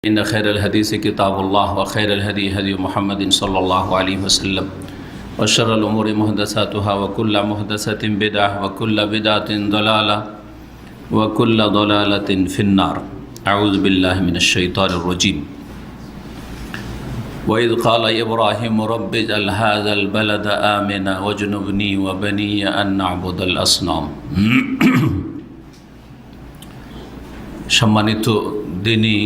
إن خير الحديث كتاب الله وخير الهدي هدي محمد صلى الله عليه وسلم وشر الأمور محدثاتها وكل محدثة بدعة وكل بدعة ضلالة وكل ضلالة في النار أعوذ بالله من الشيطان الرجيم وإذ قال إبراهيم رب اجعل هذا البلد آمنا واجنبني وبني أن نعبد الأصنام সম্মানিত দিনী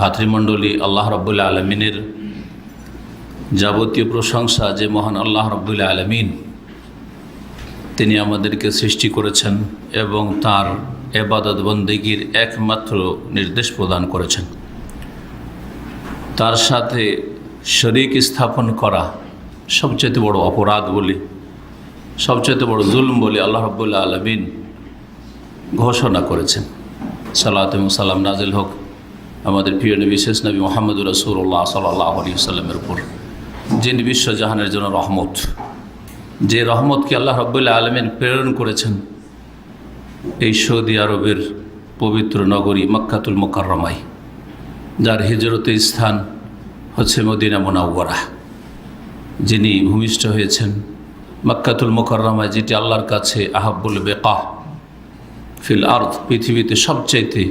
ভাতৃমণ্ডলী, আল্লাহ রাব্বুল আলামিনের যাবতীয় প্রশংসা যে মহান আল্লাহ রাব্বুল আলামিন, তিনি আমাদেরকে সৃষ্টি করেছেন এবং তার ইবাদত বন্দেগীর একমাত্র নির্দেশ প্রদান করেছেন। তার সাথে শরীক স্থাপন করা সবচেয়ে বড় অপরাধ বলে, সবচেয়ে বড় জুলম বলে আল্লাহ রাব্বুল আলামিন ঘোষণা করেছেন। সালাত এবং সালাম নাজিল হোক আমাদের প্রিয় নবী শেষ নবী মুহাম্মদুর রাসূলুল্লাহ সাল্লাল্লাহু আলাইহি ওয়াসাল্লামের উপর, যিনি বিশ্বজাহানের জন্য রহমত। যে রহমতকে আল্লাহ রাব্বুল আলামিন প্রেরণ করেছেন এই সৌদি আরবের পবিত্র নগরী মক্কাতুল মুকাররমায়, যার হিজরতের স্থান হচ্ছে মদিনা মুনাওয়ারা, যিনি ভূমিষ্ঠ হয়েছেন মক্কাতুল মুকাররমায়, যেটি আল্লাহর কাছে আহাব্বুল বেকা ফিল আরদ, পৃথিবীতে সবচাইতে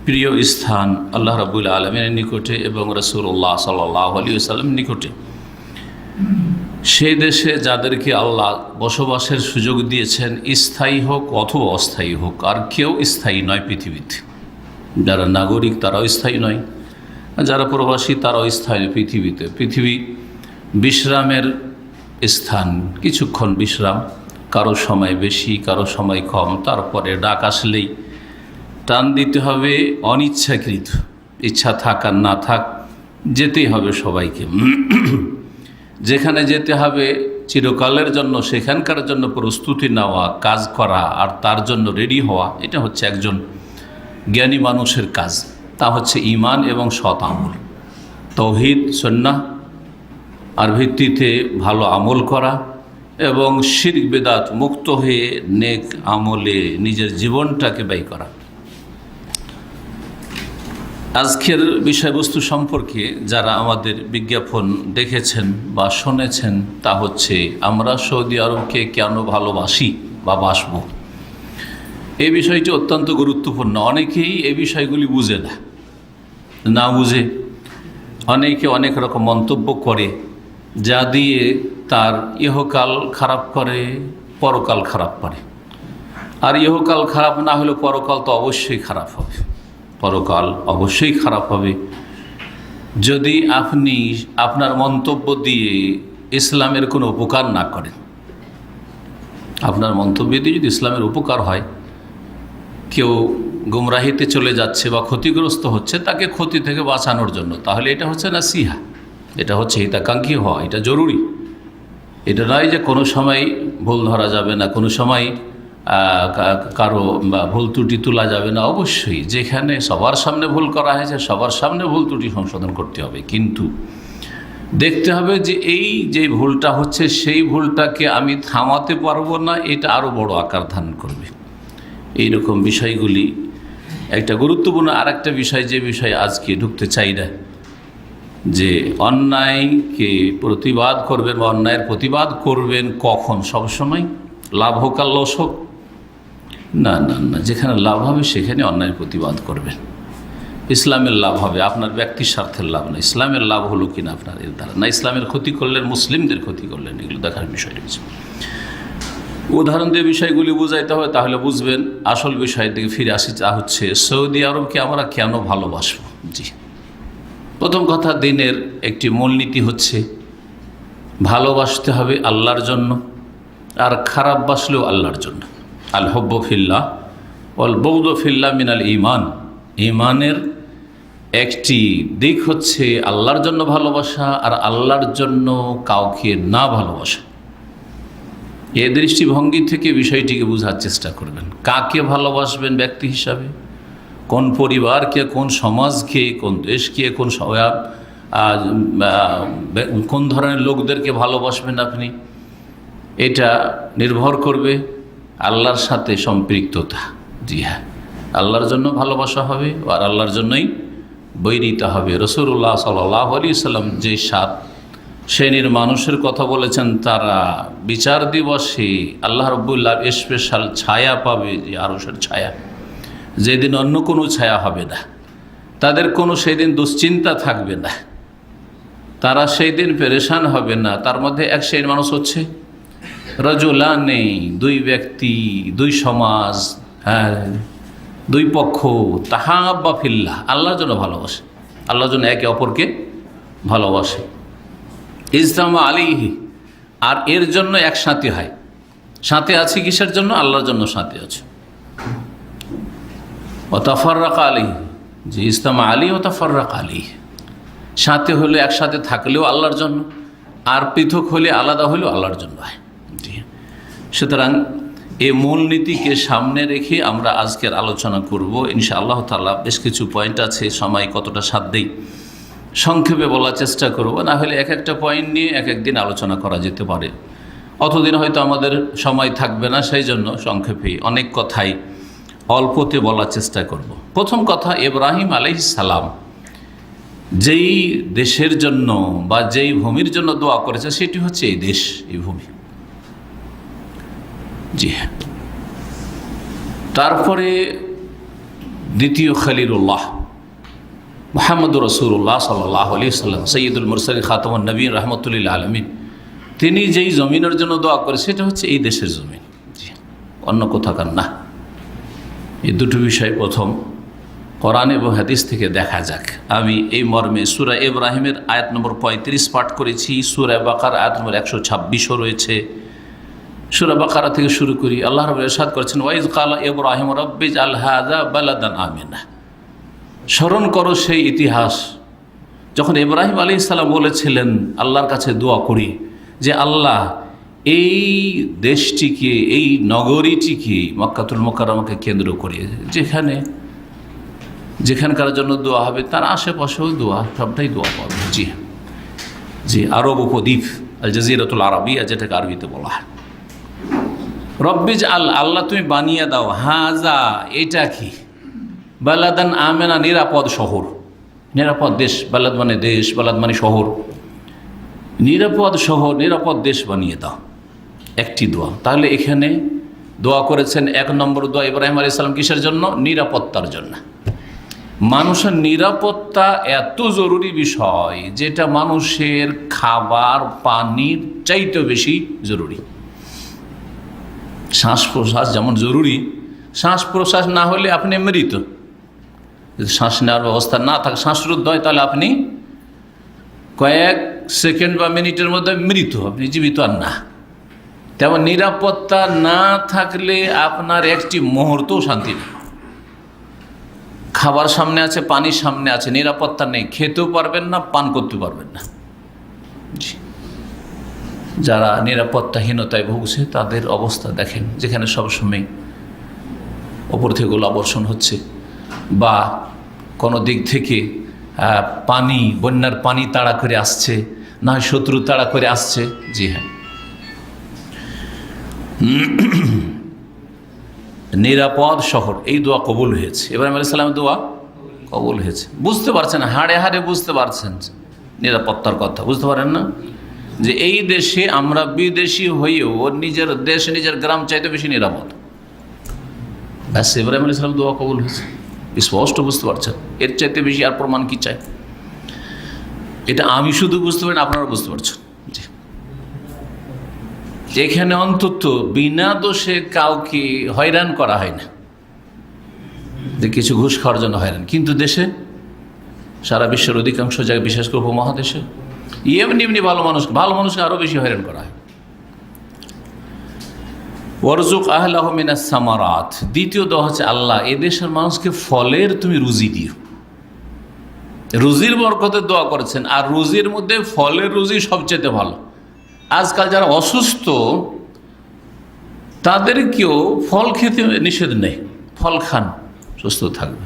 প্রিয় স্থান আল্লাহ রাব্বুল আলামিনের নিকটে এবং রাসূলুল্লাহ সাল্লাল্লাহু আলাইহি ওয়াসাল্লামের নিকটে। সেই দেশে যাদেরকে আল্লাহ বসবাসের সুযোগ দিয়েছেন, স্থায়ী হোক অথবা অস্থায়ী হোক, আর কেউ স্থায়ী নয় পৃথিবীতে। যারা নাগরিক তারাও স্থায়ী নয়, যারা প্রবাসী তারাও স্থায়ী পৃথিবীতে। পৃথিবী বিশ্রামের স্থান, কিছুক্ষণ বিশ্রাম, কারো সময় বেশি কারো সময় কম, তারপরে ডাক আসলেই টান দিতে হবে অনিচ্ছাকৃত, ইচ্ছা থাক আর না থাক যেতেই হবে সবাইকে। যেখানে যেতে হবে চিরকালের জন্য, সেখানকার জন্য প্রস্তুতি নেওয়া, কাজ করা আর তার জন্য রেডি হওয়া, এটা হচ্ছে একজন জ্ঞানী মানুষের কাজ। তা হচ্ছে ঈমান এবং সৎ আমল, তাওহীদ সুন্নাহ আর ভিত্তিতে ভালো আমল করা এবং শিরক বিদআত মুক্ত হয়ে নেক আমলে নিজের জীবনটাকে ব্যয় করা। আজকের বিষয়বস্তু সম্পর্কে যারা আমাদের বিজ্ঞাপন দেখেছেন বা শুনেছেন, তা হচ্ছে আমরা সৌদি আরবকে কেন ভালোবাসি বা বাসব। এই বিষয়টি অত্যন্ত গুরুত্বপূর্ণ। অনেকেই এই বিষয়গুলি বুঝে না বুঝে অনেকে অনেক রকম মন্তব্য করে, যা দিয়ে তার ইহকাল খারাপ করে, পরকাল খারাপ করে। আর ইহকাল খারাপ না হলে পরকাল তো অবশ্যই খারাপ হবে, পরকাল অবশ্যই খারাপ হবে। যদি আপনি আপনার মন্তব্য দিয়ে ইসলামের কোনো উপকার না করেন, আপনার মন্তব্য দিয়ে যদি ইসলামের উপকার হয়, কেউ গুমরাহিতে চলে যাচ্ছে বা ক্ষতিগ্রস্ত হচ্ছে, তাকে ক্ষতি থেকে বাঁচানোর জন্য, তাহলে এটা হচ্ছে নাসিহা, এটা হচ্ছে হিতাকাঙ্ক্ষী হওয়া, এটা জরুরি। এটা নয় যে কোনো সময় ভুল ধরা যাবে না, কোনো সময় কারো ভুল ত্রুটি তোলা যাবে না। অবশ্যই যেখানে সবার সামনে ভুল করা হয়েছে, সবার সামনে ভুল ত্রুটি সংশোধন করতে হবে, কিন্তু দেখতে হবে যে এই যে ভুলটা হচ্ছে সেই ভুলটাকে আমি থামাতে পারবো না, এটা আরও বড় আকার ধারণ করবে। এইরকম বিষয়গুলি একটা গুরুত্বপূর্ণ। আর একটা বিষয়, যে বিষয়ে আজকে ঢুকতে চাই না, যে অন্যায়কে প্রতিবাদ করবেন বা অন্যায়ের প্রতিবাদ করবেন কখন? সবসময় লাভ হোক আর লস হোক? না না না, যেখানে লাভ হবে সেখানে অন্যায়ের প্রতিবাদ করবেন। ইসলামের লাভ হবে, আপনার ব্যক্তির স্বার্থের লাভ না। ইসলামের লাভ হলো কিনা আপনার এর দ্বারা, না ইসলামের ক্ষতি করলেন, মুসলিমদের ক্ষতি করলেন, এগুলো দেখার বিষয় রয়েছে। উদাহরণ দিয়ে বিষয়গুলি বুঝাইতে হবে, তাহলে বুঝবেন। আসল বিষয়ের দিকে ফিরে আসি, তা হচ্ছে সৌদি আরবকে আমরা কেন ভালোবাসব। জি, প্রথম কথা, দিনের একটি মূলনীতি হচ্ছে ভালোবাসতে হবে আল্লাহর জন্য, আর খারাপ বাসলেও আল্লাহর জন্য। আল হুব্বু ফিল্লাহ ওয়াল বুগদু ফিল্লাহ মিনাল ঈমান। ঈমানের একটি দিক হচ্ছে আল্লাহর জন্য ভালোবাসা, আর আল্লাহর জন্য কাউকে না ভালোবাসা। এ দৃষ্টিভঙ্গি থেকে বিষয়টিকে বোঝার চেষ্টা করবেন। কাকে ভালোবাসবেন ব্যক্তি হিসাবে, কোন পরিবারকে, কোন সমাজকে, কোন দেশকে, কোন ধরনের লোকদেরকে ভালোবাসবেন আপনি, এটা নির্ভর করবে আল্লাহর সাথে সম্পৃক্ততা। জি হ্যাঁ, আল্লাহর জন্য ভালোবাসা হবে আর আল্লাহর জন্যই বই নিতে হবে। রাসূলুল্লাহ সাল্লাল্লাহু আলাইহি সাল্লাম যে 7 শ্রেণীর মানুষের কথা বলেছেন, তারা বিচার দিবসে আল্লাহ রাব্বুল আলামিন স্পেশাল ছায়া পাবে, যে আরশের ছায়া, যেদিন অন্য কোনো ছায়া হবে না। তাদের কোনো সেদিন দুশ্চিন্তা থাকবে না, তারা সেই দিন পেরেশান হবে না। তার মধ্যে এক শ্রেণীর মানুষ হচ্ছে রাজুলানে, 2 ব্যক্তি, 2 সমাজ, হ্যাঁ, 2 পক্ষ, তাহাব্বা ফিল্লাহ, আল্লাহর জন্য ভালোবাসে, আল্লাহর জন্য একে অপরকে ভালোবাসে। ইজতামা আলাইহি, আর এর জন্য একসাথে হয়। সাথে আছে কিসের জন্য? আল্লাহর জন্য সাথে আছে। ওয়া তাফাররাকা আলাইহি, যে ইজতামা আলাইহি ওয়া তাফাররাকা আলাইহি, সাথে হলে একসাথে থাকলেও আল্লাহর জন্য, আর পৃথক হলে আলাদা হলেও আল্লাহর জন্য হয়। জি, সুতরাং এই মূলনীতিকে সামনে রেখে আমরা আজকের আলোচনা করব ইনশাআল্লাহ তাআলা। বেশ কিছু পয়েন্ট আছে, সময় কতটা সাথ দেই সংক্ষেপে বলার চেষ্টা করব, না হলে এক একটা পয়েন্ট নিয়ে এক একদিন আলোচনা করা যেতে পারে, অতদিন হয়তো আমাদের সময় থাকবে না। সেই জন্য সংক্ষেপে অনেক কথাই অল্পতে বলার চেষ্টা করব। প্রথম কথা, ইব্রাহিম আলাইহিস সালাম যেই দেশের জন্য বা যেই ভূমির জন্য দোয়া করেছে, সেটি হচ্ছে এই দেশ, এই ভূমি। জি হ্যাঁ। তারপরে দ্বিতীয় খলিলুল্লাহ মুহাম্মদুর রাসূলুল্লাহ সাল্লাল্লাহু আলাইহি সাল্লাম, সৈয়দুল মুরসালিন, খাতামুন নবীয়্যিন, রাহমাতুল লিল আলামিন, তিনি যেই জমিনের জন্য দোয়া করে সেটা হচ্ছে এই দেশের জমিন, জি, অন্য কোথাকার না। এই দুটো বিষয় প্রথম কোরআন এবং হাদিস থেকে দেখা যাক। আমি এই মর্মে সূরা ইব্রাহিমের আয়াত নম্বর 35 পাঠ করেছি, সূরা বাকারা আয়াত নম্বর 126ও রয়েছে। সূরা বাকারা থেকে শুরু করি। আল্লাহ রাব্বুল ইরশাদ করেছেন, ওয়াইজ কালা ইব্রাহিম রাব্বিজআল হাযা বালাদান আমিনা। স্মরণ করো সেই ইতিহাস যখন ইব্রাহিম আলাইহিস সালাম বলেছিলেন আল্লাহর কাছে দোয়া করি যে আল্লাহ এই দেশটিকে, এই নগরীটিকে, মক্কাতুল মুকাররমাকে কেন্দ্র করে যেখানকার জন্য দোয়া হবে তার আশেপাশেও দোয়া, সবটাই দোয়া পাবে। জি জি, আরব উপদ্বীপ, আল জাজিরাতুল আরবিয়া, যেটাকে আরবিতে বলা হয়। রব্বিজ আল্লাহ তুমি বানিয়ে দাও, হাজা এটা কি, বালাদান আমেনা, নিরাপদ শহর, নিরাপদ দেশ। বালাদ মানে দেশ, বালাদ মানে শহর। নিরাপদ শহর, নিরাপদ দেশ বানিয়ে দাও, একটি দোয়া। তাহলে এখানে দোয়া করেছেন 1 নম্বর দোয়া ইব্রাহিম আলাইহিস সালাম কিসের জন্য? নিরাপত্তার জন্য। মানুষের নিরাপত্তা এত জরুরি বিষয়, যেটা মানুষের খাবার পানির চাইতেও বেশি জরুরি। শ্বাস প্রশ্বাস যেমন জরুরি, শ্বাস প্রশ্বাস না হলে আপনি মৃত। যদি শ্বাস নেওয়ার ব্যবস্থা না থাকে, শ্বাসরুদ্ধ হয়, তাহলে আপনি কয়েক সেকেন্ড বা মিনিটের মধ্যে মৃত, আপনি জীবিত আর না। তেমন নিরাপত্তা না থাকলে আপনার একটি মুহূর্তও শান্তি নেই। খাবার সামনে আছে, পানি সামনে আছে, নিরাপত্তা নেই, খেতেও পারবেন না, পান করতে পারবেন না। যারা নিরাপত্তাহীনতায় ভুগছে তাদের অবস্থা দেখেন, যেখানে সবসময় ওপর থেকে গোলাবর্ষণ হচ্ছে বা কোনো দিক থেকে পানি, বন্যার পানি তাড়া করে আসছে, না হয় শত্রু তাড়া করে আসছে। জি হ্যাঁ, নিরাপদ শহর, এই দোয়া কবুল হয়েছে। ইব্রাহিম আলাইহিস সালামের দোয়া কবুল হয়েছে। বুঝতে পারছেন, হাড়ে হাড়ে বুঝতে পারছেন নিরাপত্তার কথা, বুঝতে পারেন না যে এই দেশে আমরা বিদেশি হয়েও নিজের দেশ, নিজের গ্রাম চাইতে বেশি নিরাপদ। ব্যাস, ইব্রাহিম আলাইহিস সালাম দোয়া কবুল হয়েছে, স্পষ্ট বুঝতে পারছেন। এর চাইতে বেশি আর প্রমাণ কি চাই? এটা আমি শুধু বুঝতে পারি না, আপনারা বুঝতে পারছেন। জি, এখানে অন্তত বিনা দোষে কাউকে হয়রান করা হয় না, যে কিছু ঘুষ খাওয়ার জন্য হয়রান। কিন্তু দেশে, সারা বিশ্বের অধিকাংশ জায়গায়, বিশেষ করে উপমহাদেশে, এমনি এমনি ভালো মানুষকে আরও বেশি হয়রান করা হয়। ওয়ারজুক আহলাহু মিনাস সামারাত, দ্বিতীয় দোয়া হচ্ছে আল্লাহ এই দেশের মানুষকে ফলের তুমি রুজি দিও। রুজির বরকতের দোয়া করেছেন, আর রুজির মধ্যে ফলের রুজি সবচেয়ে ভালো। আজকাল যারা অসুস্থ তাদেরকেও ফল খেতে নিষেধ নেই, ফল খান, সুস্থ থাকবে।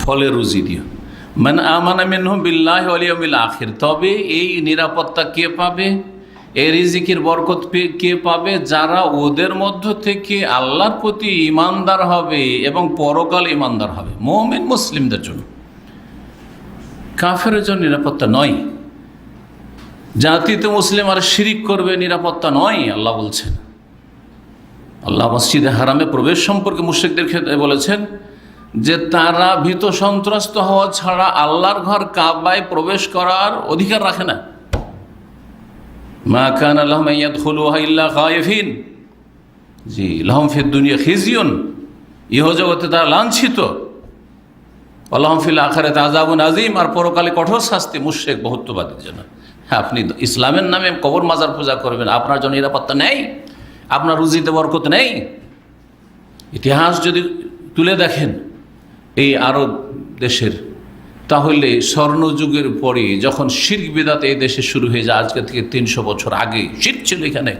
ফলের রুজি দিও। মান আমানা মিনহুম বিল্লাহি ওয়াল ইয়াউমিল আখির, তবে এই নিরাপত্তা কে পাবে? এই রিজিকের বরকত কে পাবে? যারা ওদের মধ্য থেকে আল্লাহর প্রতি ঈমানদার হবে এবং পরকাল ঈমানদার হবে, মুমিন মুসলিমদের জন্য। কাফেরের জন্য নিরাপত্তা নয়। জাতিতে মুসলিম আর শিরিক করবে, নিরাপত্তা নয়। আল্লাহ বলছেন, আল্লাহ মসজিদে হারামে প্রবেশ সম্পর্কে মুশরিকদের ক্ষেত্রে বলেছেন যে তারা ভীত সন্ত্রস্ত হওয়া ছাড়া আল্লাহর ঘর কাবায় প্রবেশ করার অধিকার রাখে না। মা কানা লাহুম আন ইয়াদখুলুহা ইল্লা খায়িফিন, জি, লাহুম ফিদ দুনিয়া খিজিয়ুন, ইহজগতে তারা লাঞ্ছিত, ওয়া লাহুম ফিল আখিরাতি আযাবুন আযীম, আর পরকালে কঠোর শাস্তি মুশরিক বহুত্ববাদীর জন্য। আপনি ইসলামের নামে কবর মাজার পূজা করবেন, আপনার জন্য নিরাপত্তা নেই, আপনার রুজিতে বরকত নেই। ইতিহাস যদি তুলে দেখেন এই আরব দেশের, তাহলে স্বর্ণযুগের পরে যখন শিরক বিদআত এই দেশে শুরু হয়ে যায়, আজকে থেকে 300 বছর আগে শিরক ছিল এখানে,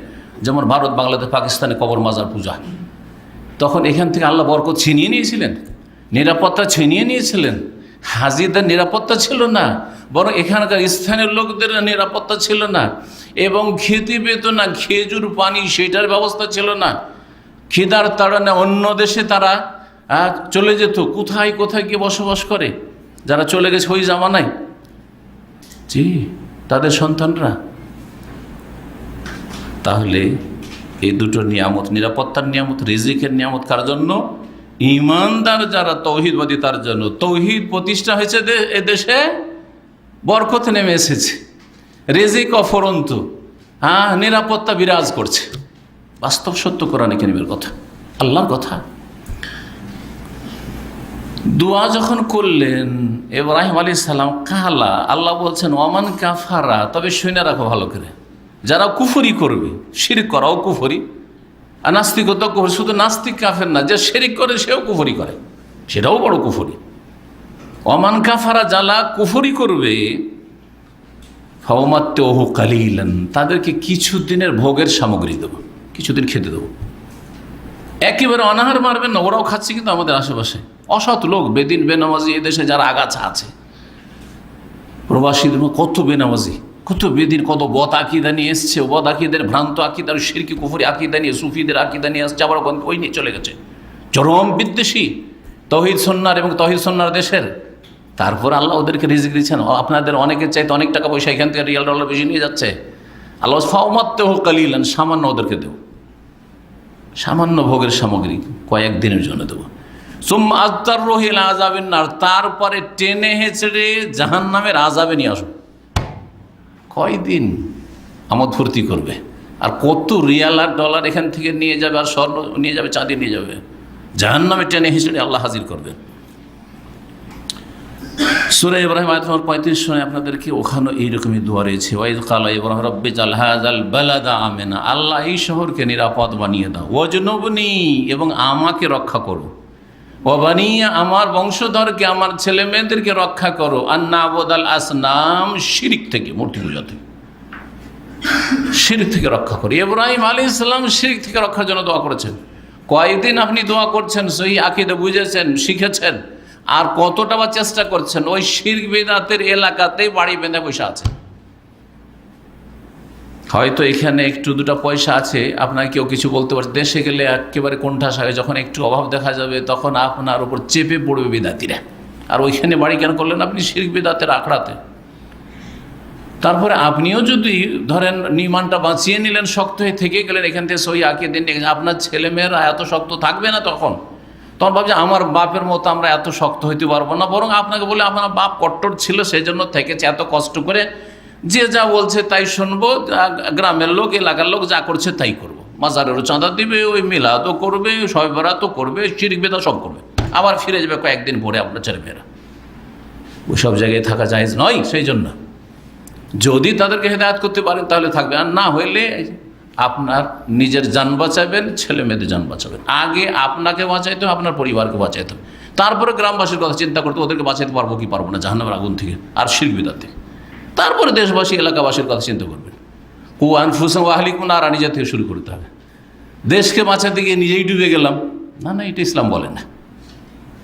যেমন ভারত, বাংলাদেশ, পাকিস্তানে কবর মাজার পূজা, তখন এখান থেকে আল্লাহ বরকত ছিনিয়ে নিয়েছিলেন, নিরাপত্তা ছিনিয়ে নিয়েছিলেন। হাজিদের নিরাপত্তা ছিল না, বরং এখানকার স্থানীয় লোকদের নিরাপত্তা ছিল না, এবং খেতে পেত না, খেজুর পানি সেটার ব্যবস্থা ছিল না। খিদার তাড়না অন্য দেশে তারা চলে যেত, কোথায় কোথায় গিয়ে বসবাস করে যারা চলে গেছে ওই জামানায়, জি, তাদের সন্তানরা। তাহলে এই দুটো নিয়ামত, নিরাপত্তার নিয়ামত, রিজিকের নিয়ামত কার জন্য? ঈমানদার যারা তৌহিদবাদী তার জন্য। তৌহিদ প্রতিষ্ঠা হয়েছে এ দেশে, বরকত নেমে এসেছে, রিজিক অফুরন্ত, নিরাপত্তা বিরাজ করছে। বাস্তব সত্য কোরআনে কারীমের কথা, আল্লাহর কথা। দোয়া যখন করলেন ইব্রাহিম আলাইহিস সালাম, কালা, আল্লাহ বলছেন ওমান কাফারা, তবে শুনে রাখো ভালো করে, যারা কুফরি করবে, শিরক করাও কুফরি, আর নাস্তিকতা কুফরি, শুধু নাস্তিক কাফের না, যে শিরক করে সেও কুফরি করে, সেটাও বড় কুফরি। ওমান কাফারা, যারা কুফরি করবে, ফাওমাত্তুহু কালিলান, তাদেরকে কিছুদিনের ভোগের সামগ্রী দেবো, কিছুদিন খেতে দেবো। একেবারে অনাহার মারবেন না, ওরাও খাচ্ছে কিন্তু আমাদের আশেপাশে অসৎ লোক, বেদিন বেনামাজি এদেশে যারা আগাছা আছে, প্রবাসীদের কত বেনামাজি, কত বেদিন, কত বদ আকিদা নিয়ে এসছে, বদ আকিদের ভ্রান্ত আকিদার শিরকি কুফরি আকিদা নিয়ে, সুফিদের আকিদা নিয়ে আসছে, আবার ওই নিয়ে চলে গেছে, চরম বিদ্বেষী তৌহিদ সুন্নাহর এবং তৌহিদ সুন্নাহর দেশের। তারপর আল্লাহ ওদেরকে রিজিক দিচ্ছেন, আপনাদের অনেকের চাইতে অনেক টাকা পয়সা এখান থেকে রিয়াল ডলার বেশি নিয়ে যাচ্ছে। আল্লাহ ফাওমাত্তুহু কালিলান, সামান্য ওদেরকে দেব, সামান্য ভোগের সামগ্রী কয়েকদিনের জন্য দেবো। সুম্মা আযতাররুহু ইলা আযাবিন নার, তারপরে টেনে হেঁচড়ে জাহান্নামের আযাবে নিয়ে আসো। কয়দিন আমোদ ফুর্তি করবে, আর কত রিয়াল আর ডলার এখান থেকে নিয়ে যাবে, আর স্বর্ণ নিয়ে যাবে, চাঁদি নিয়ে যাবে, জাহান্নামে টেনে হেঁচড়ে আল্লাহ হাজির করবে। সূরা ইব্রাহিম আয়াত নম্বর 35 শুনে আপনাদেরকে, ওখানে এইরকমই দোয়া রয়েছে, ওয়াইদ কালা ইব্রাহিম রব্বি জাল হাযাল বালাদা আমিনা, আল্লাহ এই শহরকে নিরাপদ বানিয়ে দাও, ওয়াজনুবনি, এবং আমাকে রক্ষা করো, ওয়াবানিয়া, আমার বংশধরকে, আমার ছেলে মেয়েদেরকে রক্ষা করো, আন না'বুদাল আসনাম, শিরক থেকে, মূর্তি পূজা থেকে, শিরক থেকে রক্ষা করো। ইব্রাহিম আলাইহিস সালাম শিরক থেকে রক্ষার জন্য দোয়া করেছেন। কয়েকদিন আপনি দোয়া করছেন, সহি আকীদা বুঝেছেন, শিখেছেন, আর কতটা বা চেষ্টা করছেন ওই শিরক বিদআতের এলাকাতেই বাড়ি বেঁধে বসে আছে। হয়তো এখানে একটু দুটা পয়সা আছে, আপনার কেউ কিছু বলতে পারছে, দেশে গেলে একেবারে কোণঠাসা হয়ে, যখন একটু অভাব দেখা যাবে তখন আপনার উপর চেপে পড়বে বিদআতিরা। আর ওইখানে বাড়ি কেন করলেন আপনি? শিরক বিদআতের আখড়াতে। তারপরে আপনিও যদি ধরেন ঈমানটা বাঁচিয়ে নিলেন, শক্ত হয়ে থেকে গেলেন, এখান থেকে সহি আকীদা নিয়ে, আপনার ছেলেমেয়েরা এত শক্ত থাকবে না, তখন ভাবছে আমার বাপের মতো আমরা এত শক্ত হইতে পারবো না, বরং আপনাকে বলে আপনার বাপ কট্টর ছিল, সেই জন্য থেকেছে এত কষ্ট করে, যে যা বলছে তাই শুনবো, গ্রামের লোক, এলাকার লোক যা করছে তাই করবো, মাজারেরও চাঁদা দিবে, ওই মিলাদও করবে, শবে বরাতও করবে, শিরক বিদআত সব করবে, আবার ফিরে যাবে কয়েকদিন পরে আপনার ছেলেমেয়েরা। ওই সব জায়গায় থাকা জায়েজ নয়। সেই জন্য যদি তাদেরকে হেদায়েত করতে পারেন তাহলে থাকবে, আর না হইলে আপনার নিজের জান বাঁচাবেন, ছেলে মেয়েদের জান বাঁচাবেন। আগে আপনাকে বাঁচাইতে হবে, আপনার পরিবারকে বাঁচাইতে হবে, তারপরে গ্রামবাসীর কথা চিন্তা করতে, ওদেরকে বাঁচাইতে পারবো কি পারবো না জাহান্নামের আগুন থেকে আর শিরক বিদআত থেকে, তারপরে দেশবাসী, এলাকাবাসীর কথা চিন্তা করবেন। কু আনফুসাকুম ওয়া আহলিকুম নারা, নিজের থেকে শুরু করতে হবে। দেশকে বাঁচাতে গিয়ে নিজেই ডুবে গেলাম, না না, এটা ইসলাম বলে না।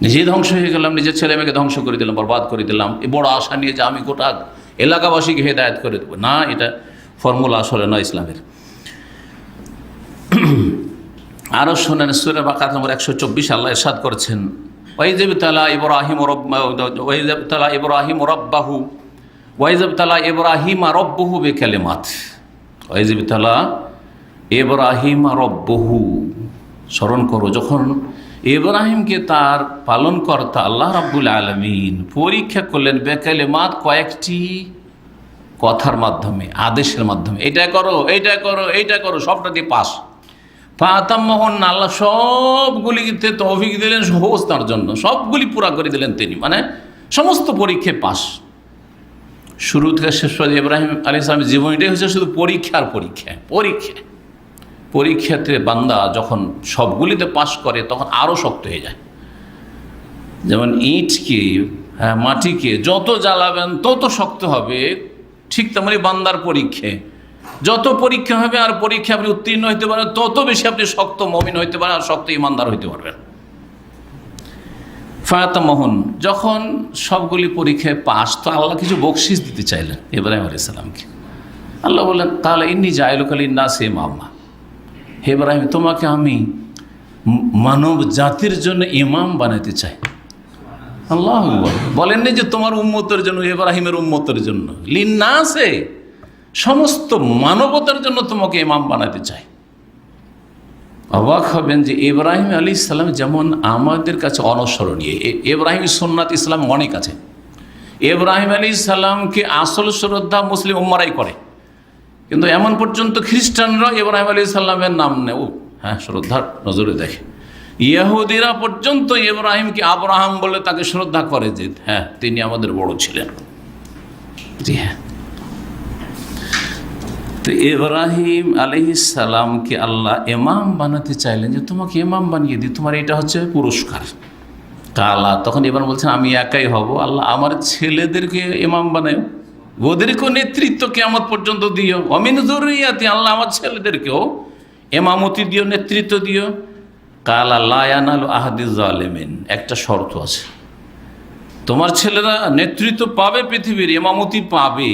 নিজেই ধ্বংস হয়ে গেলাম, নিজের ছেলে মেয়েকে ধ্বংস করে দিলাম, বরবাদ করে দিলাম, এই বড় আশা নিয়ে যে আমি গোটা এলাকাবাসীকে হেদায়েত করে দেবো, না, এটা ফর্মুলা আসলে নয় ইসলামের। আরও শোনেন, সূরা বাকারা নম্বর 124 আল্লাহ ইরশাদ করেছেন, ওয়াইয ইবতালা ইব্রাহিম রাব্বাহু ওয়াইয ইবতালা ইব্রাহিমা রাব্বুহু বিকালিমাত। ওয়াইয ইবতালা ইব্রাহিমা রাব্বুহু, স্মরণ করো যখন ইব্রাহিমকে তার পালনকর্তা আল্লাহ রাব্বুল আলামিন পরীক্ষা করলেন বিকালিমাত, কয়েকটি কথার মাধ্যমে, আদেশের মাধ্যমে, এইটা করো, এইটা করো, এইটা করো, সবটা দিয়ে পাস। ফাতাম্মাহুন, আল্লাহ সবগুলিতে তৌফিক দিলেন সহজ তার জন্য, সবগুলি পুরা করে দিলেন তিনি, মানে সমস্ত পরীক্ষায় পাস। শুরু থেকে শেষ পর্যন্ত ইব্রাহিম আলাইহিস সালামের জীবনটাই হচ্ছে শুধু পরীক্ষার পরীক্ষা, পরীক্ষা। পরীক্ষাতে বান্দা যখন সবগুলিতে পাস করে তখন আরও শক্ত হয়ে যায়। যেমন ইটকে, মাটিকে যত জ্বালাবেন তত শক্ত হবে, ঠিক তেমনি বান্দার পরীক্ষা, যত পরীক্ষা হবে আর পরীক্ষা আপনি উত্তীর্ণ হইতে পারেন তত বেশি আপনি শক্ত মুমিন হইতে পারেন আর শক্ত ইমানদার হইতে পারবেন। ফাতামাহুন, যখন সবগুলি পরীক্ষায় পাস তো আল্লাহ কিছু বকশিস দিতে চাইলেন ইব্রাহিম আলাইহিস সালামকে। আল্লাহ বললেন, তাহলে ইন্নী জাইলুকা লিন্নাসি ইমামা, হে ইব্রাহিম তোমাকে আমি মানব জাতির জন্য ইমাম বানাতে চাই। আল্লাহু আকবার, বলেননি যে তোমার উম্মতের জন্য, ইব্রাহিমের উম্মতের জন্য, লিন্নাসে সমস্ত মানবতার জন্য তোমাকে ইমাম বানাতে চাই। অবাক হবেন যে ইব্রাহিম আলাইহিস সালাম যেমন আমাদের কাছে অনস্মরণীয়, ইব্রাহিম সুন্নাত ইসলাম অনেক আছে। ইব্রাহিম আলাইহিস সালামকে আসল শ্রদ্ধা মুসলিম উম্মারাই করে, কিন্তু এমন পর্যন্ত খ্রিস্টানরা ইব্রাহিম আলাইহিস সালামের নাম নেও, শ্রদ্ধার নজরে দেখে। ইহুদিরা পর্যন্ত ইব্রাহিমকে আব্রাহাম বলে তাকে শ্রদ্ধা করে, যে তিনি আমাদের বড় ছিলেন। জি হ্যাঁ, তো ইব্রাহিম আলাইহিস সালামকে আল্লাহ ইমাম বানাতে চাইলেন, যে তোমাকে ইমাম বানিয়ে দিই, তোমার এটা হচ্ছে পুরস্কার। কালা, তখন ইব্রাহিম বলছেন আমি একাই হব, আল্লাহ আমার ছেলেদেরকে ইমাম বানায়, ওদেরকেও নেতৃত্ব কিয়ামত পর্যন্ত দিও, অমিন যুররিয়াতি, আল্লাহ আমার ছেলেদেরকেও ইমামতি দিও, নেতৃত্ব দিও। কালা লা ইয়ানালু আহাদিজ জালিমিন, একটা শর্ত আছে, তোমার ছেলেরা নেতৃত্ব পাবে, পৃথিবীর ইমামতি পাবে,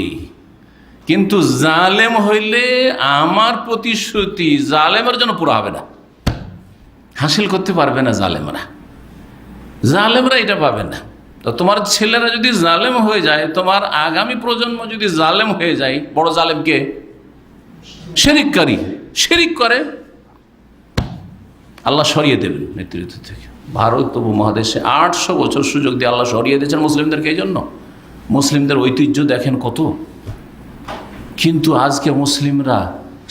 কিন্তু জালেম হইলে আমার প্রতিশ্রুতি জালেমের জন্য পুরো হবে না, হাসিল করতে পারবে না জালেমরা এটা পাবে না। তো তোমার ছেলেরা যদি জালেম হয়ে যায়, তোমার আগামী প্রজন্ম যদি জালেম হয়ে যায়, বড় জালেমকে শিরিক করে, আল্লাহ সরিয়ে দেবেন নেতৃত্ব থেকে। ভারত উপমহাদেশে 800 বছর সুযোগ দিয়ে আল্লাহ সরিয়ে দিয়েছেন মুসলিমদেরকে, এই জন্য মুসলিমদের ঐতিহ্য দেখেন কত, কিন্তু আজকে মুসলিমরা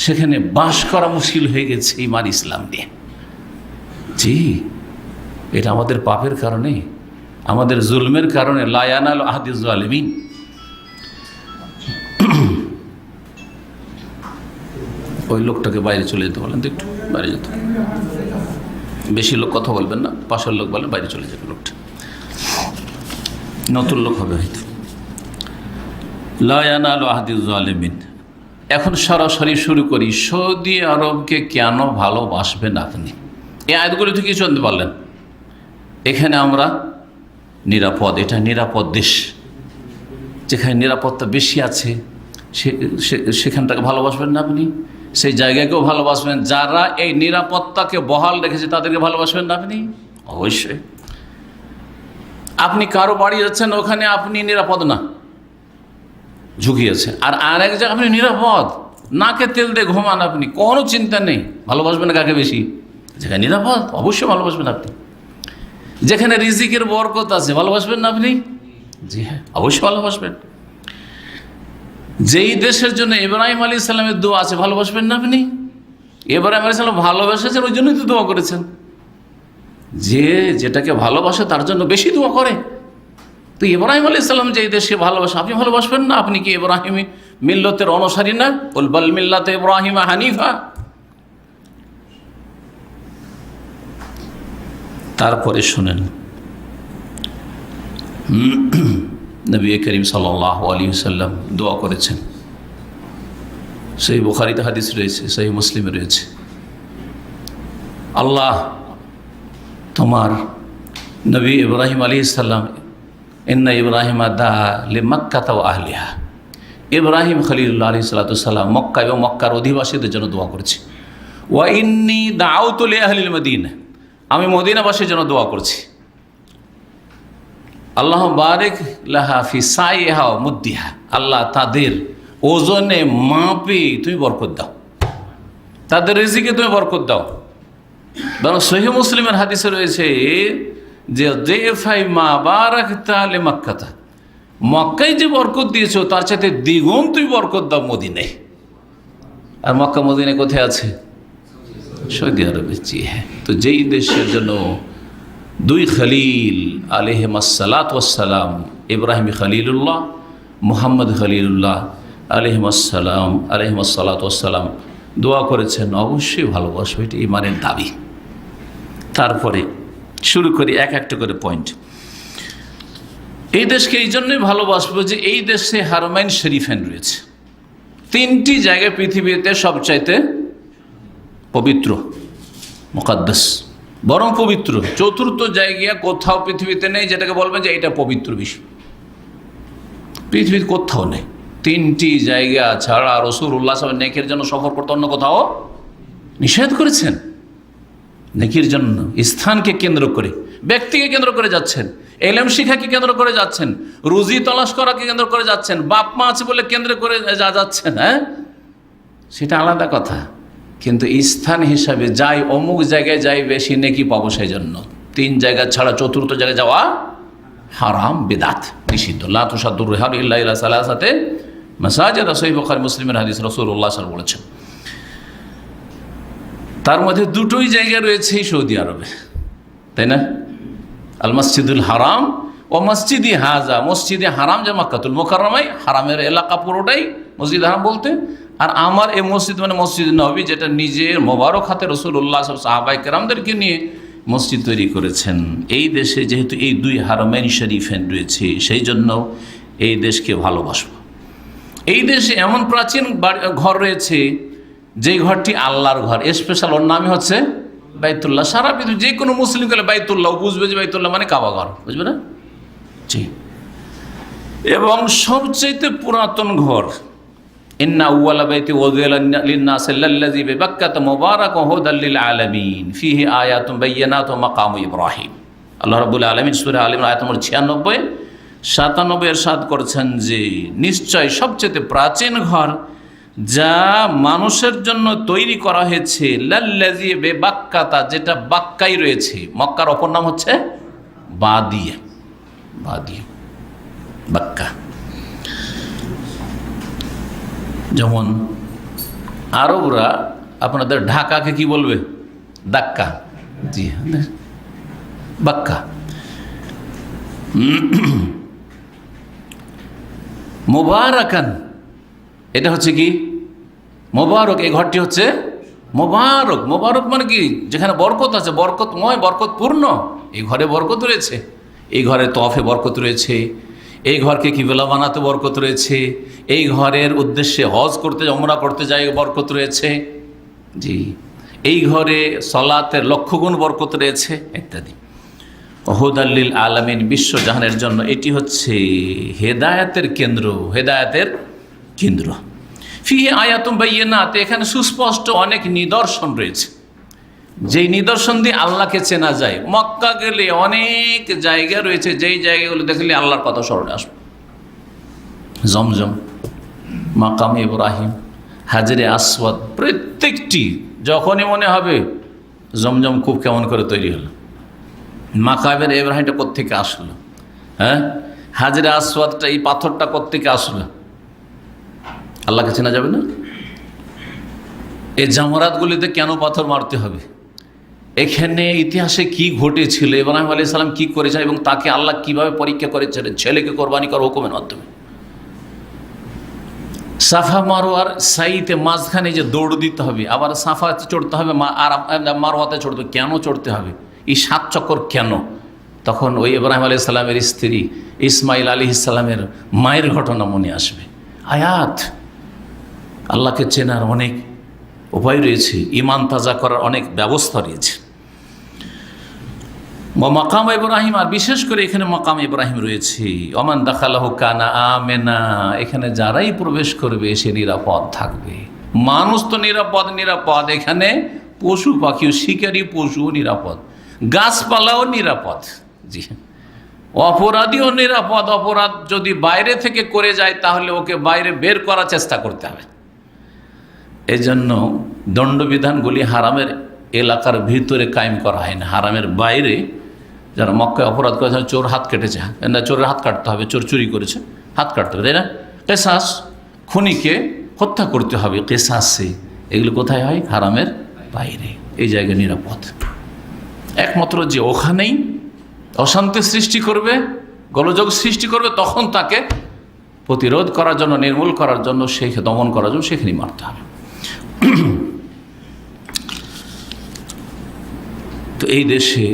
সেখানে বাস করা মুশকিল হয়ে গেছে ঈমান ইসলাম নিয়ে। জি, এটা আমাদের পাপের কারণে, আমাদের জুলমের কারণে। লা ইয়ানালু আহাদিজ জালিমিন। ওই লোকটাকে বাইরে চলে যেতে বলেন তো, একটু বাইরে যেতে, বেশি লোক কথা বলবেন না, পাশের লোক বলেন বাইরে চলে যাবে, লোকটা নতুন লোক হবে হয়তো। লা ইয়ানালু আহাদিজ জালিমিন। এখন সরাসরি শুরু করি, সৌদি আরবকে কেন ভালোবাসবেন আপনি? এই আয়াতগুলো থেকে কিছু জানতে পারলেন। এখানে আমরা নিরাপদ, এটা নিরাপদ দেশ, যেখানে নিরাপত্তা বেশি আছে সেখানটাকে ভালোবাসবেন না আপনি? সেই জায়গাকেও ভালোবাসবেন, যারা এই নিরাপত্তাকে বহাল রেখেছে তাদেরকে ভালোবাসবেন না আপনি? অবশ্যই। আপনি কারো বাড়ি যাচ্ছেন, ওখানে আপনি নিরাপদ না, ঝুঁকি আছে, আর আরেক জায়গায় আপনি নিরাপদ, নাকে তেল দিয়ে ঘুমান আপনি, কোনো চিন্তা নেই, ভালোবাসবেন কাকে বেশি? যেখানে নিরাপদ অবশ্যই ভালোবাসবেন আপনি। যেখানে রিজিকের বরকত আছে ভালোবাসবেন না আপনি? জি হ্যাঁ, অবশ্যই ভালোবাসবেন। যেই দেশের জন্য ইব্রাহিম আলাইহিস সালামের দোয়া আছে ভালোবাসবেন না আপনি? ইব্রাহিম আলাইহিস সালাম ভালোবেসেছেন, ওই জন্যই তো দোয়া করেছেন। যে যেটাকে ভালোবাসে তার জন্য বেশি দোয়া করে। তো ইব্রাহিম আলাইহিস সালাম যেই দেশকে ভালোবাসে আপনি ভালোবাসবেন না? আপনি কি ইব্রাহিমি মিল্লতের অনুসারী না? কুল বাল মিল্লাতে ইব্রাহিম হানিফা। তারপরে শুনেন, নবী করিম সাল্লাল্লাহু আলাইহি ওয়াসাল্লাম দোয়া করেছেন, সহিহ বুখারীতে হাদিস রয়েছে, সহিহ মুসলিমে রয়েছে, আল্লাহ তোমার নবী ইব্রাহিম আলাইহিস সালাম, ইন্না ইব্রাহিম দা লিমাক্কাতা ওয়া আহলিহা, ইব্রাহিম খলিলুল্লাহ আলাইহিস সালাম মক্কা এবং মক্কার অধিবাসীদের জন্য দোয়া করেছি। ওয়া ইন্নী দাউতু লিআহলিল মদিনা, আমি মদিনাবাসীর জন্য দোয়া করছি। আল্লাহ বারিক লাহা ফি সাইহা ওয়া মুদ্দিহা, আল্লাহ তাদের ওজনে মাপে তুমি বরকত দাও, তাদের রিজিকে তুমি বরকত দাও। বরং সহিহ মুসলিমের হাদিসে রয়েছে যে দেফাই মা বারাকতা লিমাক্কাতা, মক্কায় যে বরকত দিয়েছো তার সাথে দ্বিগুণ তুমি বরকত দাও মদিনায়। আর মক্কা মদিনায় কোথায় আছে? সৌদি আরবে। জি হ্যাঁ। তো যেই দেশের জন্য দুই খলিল আলাইহিমুসসালাতু ওয়াসসালাম, ইব্রাহিম খলিলুল্লাহ, মুহাম্মদ খলিলুল্লাহ আলাইহিমুসসালাতু ওয়াসসালাম দোয়া করেছেন, অবশ্যই ভালোবাসবে, এটা ঈমানের দাবি। তারপরে শুরু করি এক একটা করে পয়েন্ট। এই দেশকে এই জন্যই ভালোবাসবো যে এই দেশে হারমাইন শরীফাইন রয়েছে, তিনটি জায়গায় পৃথিবীতে সবচাইতে পবিত্র, মুকাদ্দাস, বরং পবিত্র। চতুর্থ জায়গা কোথাও পৃথিবীতে নেই যেটাকে বলবেন যে এটা পবিত্র বিষয়, পৃথিবীর কোথাও নেই। তিনটি জায়গা ছাড়া রাসূলুল্লাহ সাল্লাল্লাহু আলাইহি ওয়াসাল্লাম নেকির জন্য সফর করতে অন্য কোথাও নিষেধ করেছেন। নেকির জন্য স্থানকে কেন্দ্র করে, ব্যক্তিকে কেন্দ্র করে যাচ্ছেন, এলেম শিক্ষাকে কেন্দ্র করে যাচ্ছেন, রুজি তলাশ করাকে কেন্দ্র করে যাচ্ছেন, বাপ মা আছে বলে কেন্দ্র করে যাচ্ছেন, হ্যাঁ সেটা আলাদা কথা। কিন্তু স্থান হিসাবে যাই, অমুক জায়গায় যাই বেশি নেকি পাবো, সেই জন্য তিন জায়গা ছাড়া চতুর্থ জায়গায় যাওয়া হারাম, বিদআত, নিষিদ্ধ। লা তুসাদ্দুর রিহাল ইল্লা ইলা সালাসাতে মাসাজিদ, সহিহ বুখারী মুসলিমের হাদিস, রাসূলুল্লাহ সাল্লাল্লাহু আলাইহি ওয়াসাল্লাম বলেছেন। তার মধ্যে দুটোই জায়গা রয়েছে সৌদি আরবে, তাই না? আল মসজিদুল হারাম ও মসজিদি হাজা, মসজিদে হারাম যে মক্কাতুল মুকাররমায়, হারামের এলাকা পুরোটাই মসজিদ হারাম বলতে। আর আমার এই মসজিদ মানে মসজিদ নববী, যেটা নিজের মোবারক হাতে রাসূলুল্লাহ সাহাবায়ে কেরামদেরকে নিয়ে মসজিদ তৈরি করেছেন। এই দেশে যেহেতু এই দুই হারমাইন শরীফাইন রয়েছে, সেই জন্য এই দেশকে ভালোবাসব। এই দেশে এমন প্রাচীন ঘর রয়েছে যে ঘরটি আল্লাহর ঘর, স্পেশাল ওর নামই হচ্ছে বাইতুল্লাহ। সারা পৃথিবী যে কোনো মুসলিম গেলে বাইতুল্লাহ বুঝবে যে বাইতুল্লাহ মানে কাবা ঘর, বুঝবে না? জি। এবং সবচেয়ে পুরাতন ঘর, ইন্না আউওয়ালা বাইতি উযিলা লিন-নাসি লাল্লাযী বিবাক্কাতা মুবারাকান হুদাল লিল আলামিন ফীহি আয়াতুন বায়্যিনাতুন মাকামু ইব্রাহিম। আল্লাহ রাব্বুল আলামিন সূরা আল ইমরান আয়াত নম্বর 96 97 ইরশাদ করেছেন যে নিশ্চয় সবচেয়ে প্রাচীন ঘর যা মানুষের জন্য তৈরি করা হয়েছে, লাল্লাযী বিবাক্কাতা, যেটা বাক্কায় রয়েছে। মক্কার অপর নাম হচ্ছে বাদিয়া, বাদিয়া, বাক্কা। যেমন আরবরা আপনাদের ঢাকাকে কি বলবে? দাক্কা। জি, বাক্কা। মুবারাকান, এটা হচ্ছে কি? মোবারক। এই ঘরটি হচ্ছে মোবারক। মোবারক মানে কি? যেখানে বরকত আছে, বরকতময়, বরকতপূর্ণ। এই ঘরে বরকত রয়েছে, এই ঘরে তওয়াফে বরকত রয়েছে, এই ঘরকে কিবলা বানাতে বরকত রয়েছে, এই ঘরের উদ্দেশ্যে হজ করতে, উমরা করতে যাই বরকত রয়েছে। জি, এই ঘরে সলাতের লক্ষগুণ বরকত রয়েছে, ইত্যাদি। হুদাল লিল আলামিন, বিশ্বজাহানের জন্য এটি হচ্ছে হেদায়েতের কেন্দ্র, হেদায়েতের কেন্দ্র। ফিহি আয়াতুম বায়্যিনাত, এখানে সুস্পষ্ট অনেক নিদর্শন রয়েছে, যেই নিদর্শন দিয়ে আল্লাহকে চেনা যায়। মক্কা গেলে অনেক জায়গা রয়েছে, যেই জায়গাগুলো দেখলে আল্লাহর কথা স্মরণে আসবে। জমজম, মাকাম ইব্রাহিম, হাজরে আসওয়াদ, প্রত্যেকটি যখনই মনে হবে জমজম কূপ কেমন করে তৈরি হলো, মাকামের ইব্রাহিমটা কোত্থেকে আসলো, হ্যাঁ হাজরে আসওয়াদটা, এই পাথরটা কোত্থেকে আসলো, আল্লাহকে চেনা যাবে না? এই জামরাতগুলিতে কেন পাথর মারতে হবে? এখানে ইতিহাসে কি ঘটেছিল, ইব্রাহিম আলাইহিস সালাম কি করেছেন এবং তাকে আল্লাহ কিভাবে পরীক্ষা করেছিলেন ছেলেকে কোরবানি করার হুকুমের মাধ্যমে। সাফা মারোয়ার সাইতে মাঝখানে যে দৌড় দিতে হবে, আবার সাফাতে চড়তে হবে আর মারোয়াতে চড়তে হবে, কেন চড়তে হবে? এই 7 চক্কর কেন? তখন ওই ইব্রাহিম আলাইহিস সালামের স্ত্রী ইসমাইল আলাইহিস সালামের মায়ের ঘটনা মনে আসবে। আয়াত, আল্লাহকে চেনার অনেক উপায় রয়েছে, ঈমান তাজা করার অনেক ব্যবস্থা রয়েছে। মাকাম ইব্রাহিম, আর বিশেষ করে এখানে মাকাম ইব্রাহিম রয়েছে। ওমান দাখালাহু কানা আমেনা, এখানে যারাই প্রবেশ করবে সে নিরাপদ থাকবে। মানুষ তো নিরাপদ, এখানে পশু পাখিও, শিকারী পশুও নিরাপদ, গাছপালাও নিরাপদ। জি, অপরাধীও নিরাপদ। অপরাধ যদি বাইরে থেকে করে যায় তাহলে ওকে বাইরে বের করার চেষ্টা করতে হবে। এই জন্য দণ্ডবিধানগুলি হারামের এলাকার ভিতরে কায়েম করা হয় না। হারামের বাইরে যারা মক্কায় অপরাধ করেছে, চোর হাত কেটেছে, না চোরের হাত কাটতে হবে, চোর চুরি করেছে হাত কাটতে হবে, তাই না? কেসাস, খুনিকে হত্যা করতে হবে কেসাসে। এগুলো কোথায় হয়? হারামের বাইরে। এই জায়গায় নিরাপদ। একমাত্র যে ওখানেই অশান্তি সৃষ্টি করবে, গোলযোগ সৃষ্টি করবে, তখন তাকে প্রতিরোধ করার জন্য, নির্মূল করার জন্য, সেই দমন করার জন্য সেখানেই মারতে হবে। তো এই দেশে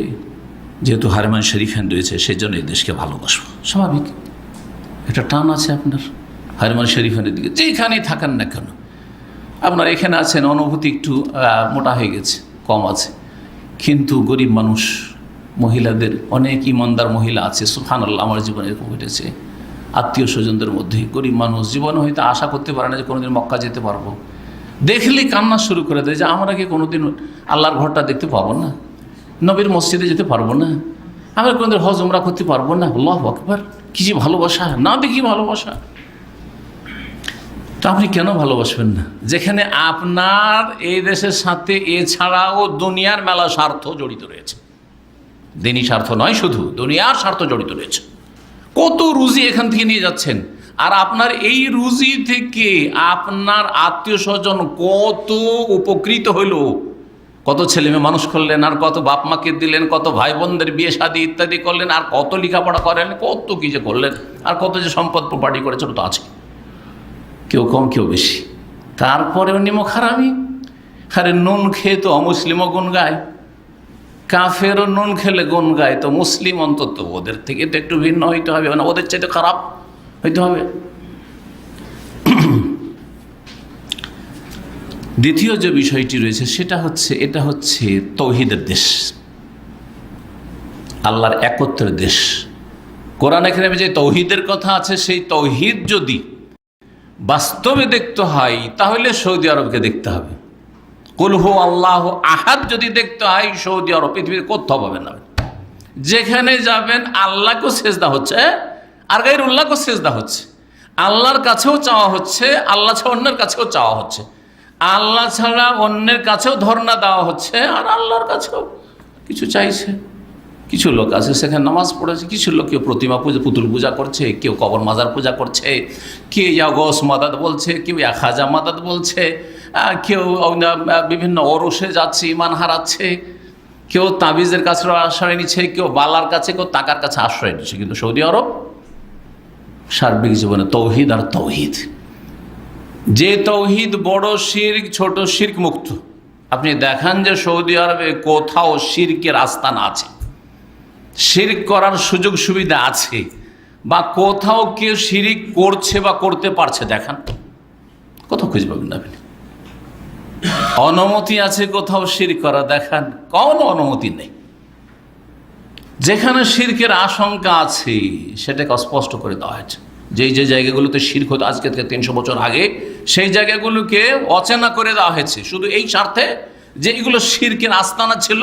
যেহেতু হারমান শরীফান রয়েছে, সেই জন্য এই দেশকে ভালোবাসবো, স্বাভাবিক। একটা টান আছে আপনার হারমান শরীফানের দিকে, যেখানেই থাকেন না কেন। আপনার এখানে আছেন, অনুভূতি একটু মোটা হয়ে গেছে, কম আছে, কিন্তু গরিব মানুষ, মহিলাদের অনেক ইমানদার মহিলা আছে, সুবহানাল্লাহ। আমার জীবনে এরকম ঘটেছে, আত্মীয় স্বজনদের মধ্যে গরিব মানুষ জীবনে হয়তো আশা করতে পারে না যে কোনোদিন মক্কা যেতে পারবো। দেখলেই কান্না শুরু করে দেয় যে আমরা কি কোনোদিন আল্লাহর ঘরটা দেখতে পাবো না, নবীর মসজিদে যেতে পারবো না, আমরা কোনোদিন হজ উমরা করতে পারবো না। আল্লাহু আকবার, কি যে ভালোবাসা, না দেখি ভালোবাসা। তো আপনি কেন ভালোবাসবেন না, যেখানে আপনার এই দেশের সাথে এছাড়াও দুনিয়ার মেলা স্বার্থ জড়িত রয়েছে। দিনী স্বার্থ নয়, শুধু দুনিয়ার স্বার্থ জড়িত রয়েছে। কত রুজি এখান থেকে নিয়ে যাচ্ছেন, আর আপনার এই রুজি থেকে আপনার আত্মীয় স্বজন কত উপকৃত হইল, কত ছেলে মেয়ে মানুষ করলেন, আর কত বাপ মাকে দিলেন, কত ভাই বোনদের বিয়ে শাদী ইত্যাদি করলেন, আর কত লেখাপড়া করেন, কত কি যে করলেন, আর কত যে সম্পদ প্রপার্টি করেছেন, তো আছে, কেউ কম কেউ বেশি। তারপরেও নিমক হারামি। আরে নুন খেয়ে তো অমুসলিমও গুণ গায়, কাফেরও নুন খেলে গুণ গায়, তো মুসলিম অন্তত ওদের থেকে তো একটু ভিন্ন হইতে হবে, মানে ওদের চাইতে খারাপ হইতে হবে। দ্বিতীয় যে বিষয়টি রয়েছে সেটা হচ্ছে, এটা হচ্ছে তৌহিদের দেশ, আল্লাহর একত্রের দেশ। কোরআন কারিমে যে তৌহিদের কথা আছে, সেই তৌহিদ যদি বাস্তবে দেখতে হয় তাহলে সৌদি আরবকে দেখতে হবে। কুল হু আল্লাহু আহাদ যদি দেখতে হয়, সৌদি আরব পৃথিবীর কোথাও পাবেন না। যেখানে যাবেন আল্লাহকেও সেজদা হচ্ছে আর গায়রুল্লাহকেও সেজদা হচ্ছে, আল্লাহর কাছেও চাওয়া হচ্ছে, আল্লাহ ছাড়া অন্যের কাছেও চাওয়া হচ্ছে, আল্লাহ ছাড়া অন্যের কাছেও ধর্ণা দেওয়া হচ্ছে, আর আল্লাহর কাছেও কিছু চাইছে। কিছু লোক আছে সেখানে নামাজ পড়েছে, কিছু লোক কেউ প্রতিমা পূজা, পুতুল পূজা করছে, কেউ কবর মাজার পূজা করছে, কেউ গস মাদাদ বলছে, কেউ খাজা মাদাদ বলছে, কেউ বিভিন্ন ওরসে যাচ্ছে, ইমান হারাচ্ছে, কেউ তাবিজের কাছে আশ্রয় নিচ্ছে, কেউ বালার কাছে, কেউ টাকার কাছে আশ্রয় নিচ্ছে। কিন্তু সৌদি আরব সার্বিক জীবনে তৌহিদ আর তৌহিদ। যে তৌহিদ বড় শিরক ছোট শিরক মুক্ত। আপনি দেখান যে সৌদি আরবে কোথাও শিরকের আস্তানা আছে, শিরক করার সুযোগ সুবিধা আছে, বা কোথাও কেউ শিরক করছে বা করতে পারছে, দেখান, কোথাও খুঁজে পাবেন না আপনি। অনুমতি আছে কোথাও শিরক করা, দেখান, কোনো অনুমতি নেই। যেখানে শিরকের আশঙ্কা আছে সেটাকে স্পষ্ট করে দেওয়া হয়েছে। যে জায়গাগুলোতে শিরক হতো আজকে থেকে 300 বছর আগে, সেই জায়গাগুলোকে অচেনা করে দেওয়া হয়েছে, শুধু এই স্বার্থে যে এগুলো শিরকের আস্তানা ছিল।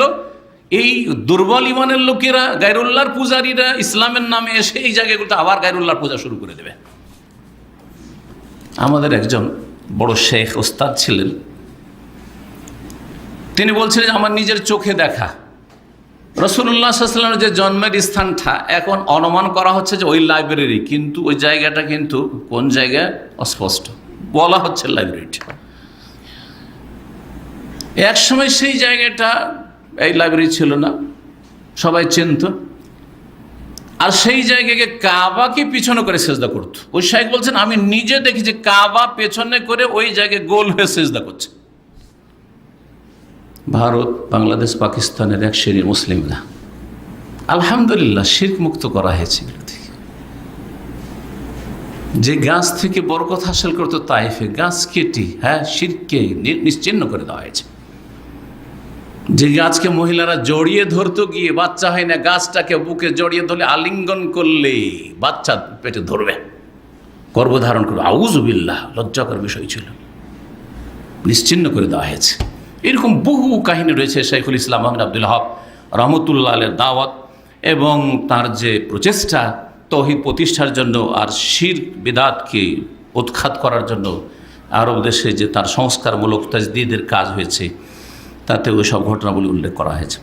এই দুর্বল ইমানের লোকেরা, গায়রুল্লাহর পূজারীরা ইসলামের নামে এসে এই জায়গাগুলোতে আবার গায়রুল্লাহর পূজা শুরু করে দেবে। আমাদের একজন বড় শেখ ওস্তাদ ছিলেন, তিনি বলছিলেন আমার নিজের চোখে দেখা রাসূলুল্লাহ সাল্লাল্লাহু আলাইহি ওয়াসাল্লামের যে জন্মের স্থানটা এখন অনুমান করা হচ্ছে যে ওই লাইব্রেরি, কিন্তু ওই জায়গাটা কিন্তু কোন জায়গা অস্পষ্ট, বলা হচ্ছে লাইব্রেরিটা। একসময় সেই জায়গাটা এই লাইব্রেরি ছিল না, সবাই চিনত, আর সেই জায়গাকে কাবাকে পিছনে করে সেজদা করত। ওই শাইখ বলছেন আমি নিজে দেখি যে কাবা পেছনে করে ওই জায়গায় গোল হয়ে সেজদা করছে। ভারত, বাংলাদেশ, পাকিস্তানের এক শ্রেণীর মুসলিমরা আলহামদুলিল্লাহ শিরক মুক্ত করা হয়েছে। এগুলো থেকে যে গাছ থেকে বরকত হাসিল করতো তাইফে, গাছ কেটে শিরককে নিশ্চিহ্ন করে দেওয়া হয়েছে। যে গাছকে মহিলারা জড়িয়ে ধরতো গিয়ে বাচ্চা হয় না, গাছটাকে বুকে জড়িয়ে ধরলে আলিঙ্গন করলে বাচ্চা পেটে ধরবে, গর্ভধারণ করবে, আউযুবিল্লাহ, লজ্জাকর বিষয় ছিল, নিশ্চিহ্ন করে দেওয়া হয়েছে। এরকম বহু কাহিনী রয়েছে। শাইখুল ইসলাম আহমদ আব্দুল ওয়াহাব রহমতুল্লাহ আলের দাওয়াত এবং তার যে প্রচেষ্টা তৌহিদ প্রতিষ্ঠার জন্য আর শিরক বিদআতকে উৎখাত করার জন্য আরব দেশে যে তার সংস্কারমূলক তাজদীদের কাজ হয়েছে, তাতে ওই সব ঘটনাগুলি উল্লেখ করা হয়েছে।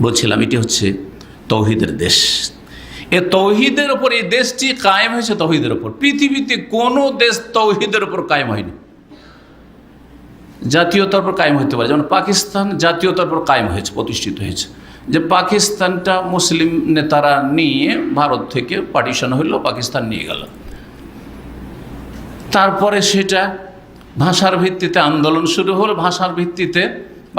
বলছিলাম এটি হচ্ছে তৌহিদের দেশ। এ তৌহিদের ওপর এই দেশটি কায়েম হয়েছে তৌহিদের ওপর। পৃথিবীতে কোনো দেশ তৌহিদের ওপর কায়েম হয়নি। জাতীয়তার উপর কায়েম হতে পারে, যেমন পাকিস্তান জাতীয়তার উপর কায়েম হয়েছে, প্রতিষ্ঠিত হয়েছে। যে পাকিস্তানটা মুসলিম নেতারা নিয়ে ভারত থেকে পার্টিশন হইল, পাকিস্তান নিয়ে গেল, তারপরে সেটা ভাষার ভিত্তিতে আন্দোলন শুরু হলো, ভাষার ভিত্তিতে